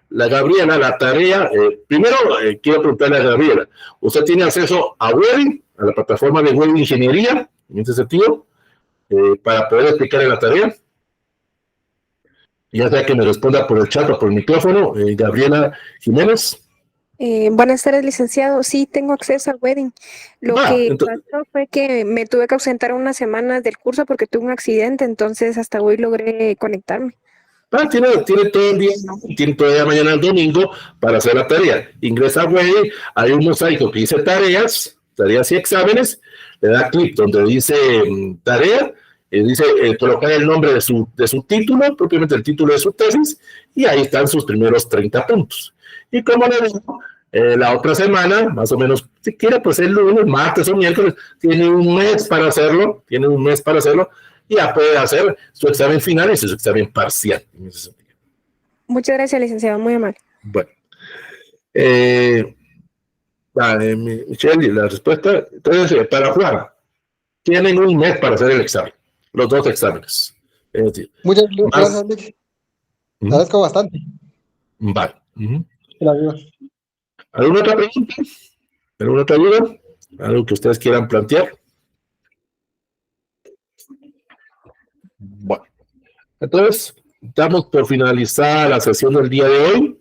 La tarea, primero quiero preguntarle a Gabriela, ¿usted tiene acceso a Webin, a la plataforma de Web Ingeniería, en ese sentido? para poder explicar en la tarea. Ya sea que me responda por el chat o por el micrófono, Gabriela Jiménez. Buenas tardes, licenciado. Sí, tengo acceso al wedding. Lo que pasó fue que me tuve que ausentar unas semanas del curso porque tuve un accidente, entonces hasta hoy logré conectarme. Tiene todo el día, tiene todavía mañana el domingo para hacer la tarea. Ingresa a wedding, hay un mosaico que dice tareas y exámenes, le da clic donde dice tarea, dice colocar el nombre de su título, propiamente el título de su tesis, y ahí están sus primeros 30 puntos. Y como le digo, la otra semana, más o menos, si quiere, pues el lunes, martes o miércoles, tiene un mes para hacerlo, y ya puede hacer su examen final y su examen parcial. En ese sentido. Muchas gracias, licenciado, muy amable. Bueno. Michelle, la respuesta. Entonces, para Juan, tienen un mes para hacer el examen, los dos exámenes. Es decir, muchas gracias, Nick. Agradezco bastante. Vale. La ¿Alguna otra pregunta? ¿Alguna otra duda? ¿Algo que ustedes quieran plantear? Bueno, entonces, damos por finalizada la sesión del día de hoy.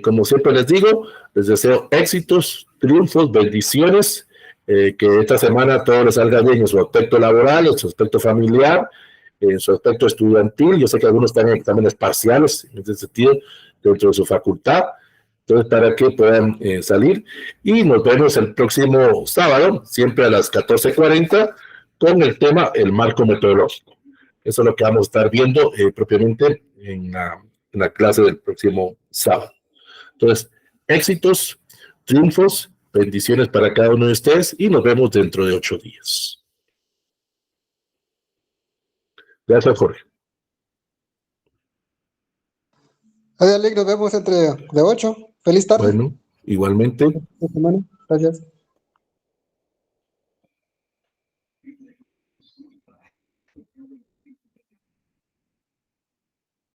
Como siempre les digo, les deseo éxitos, triunfos, bendiciones, que esta semana todo les salga bien en su aspecto laboral, en su aspecto familiar, en su aspecto estudiantil. Yo sé que algunos están en exámenes parciales, en ese sentido, dentro de su facultad. Entonces, para que puedan salir. Y nos vemos el próximo sábado, siempre a las 14:40, con el tema el marco metodológico. Eso es lo que vamos a estar viendo propiamente en la clase del próximo sábado. Entonces, éxitos, triunfos, bendiciones para cada uno de ustedes y nos vemos dentro de 8 días. Gracias, Jorge. Adiós, Lick, nos vemos entre de 8. Feliz tarde. Bueno, igualmente. Gracias.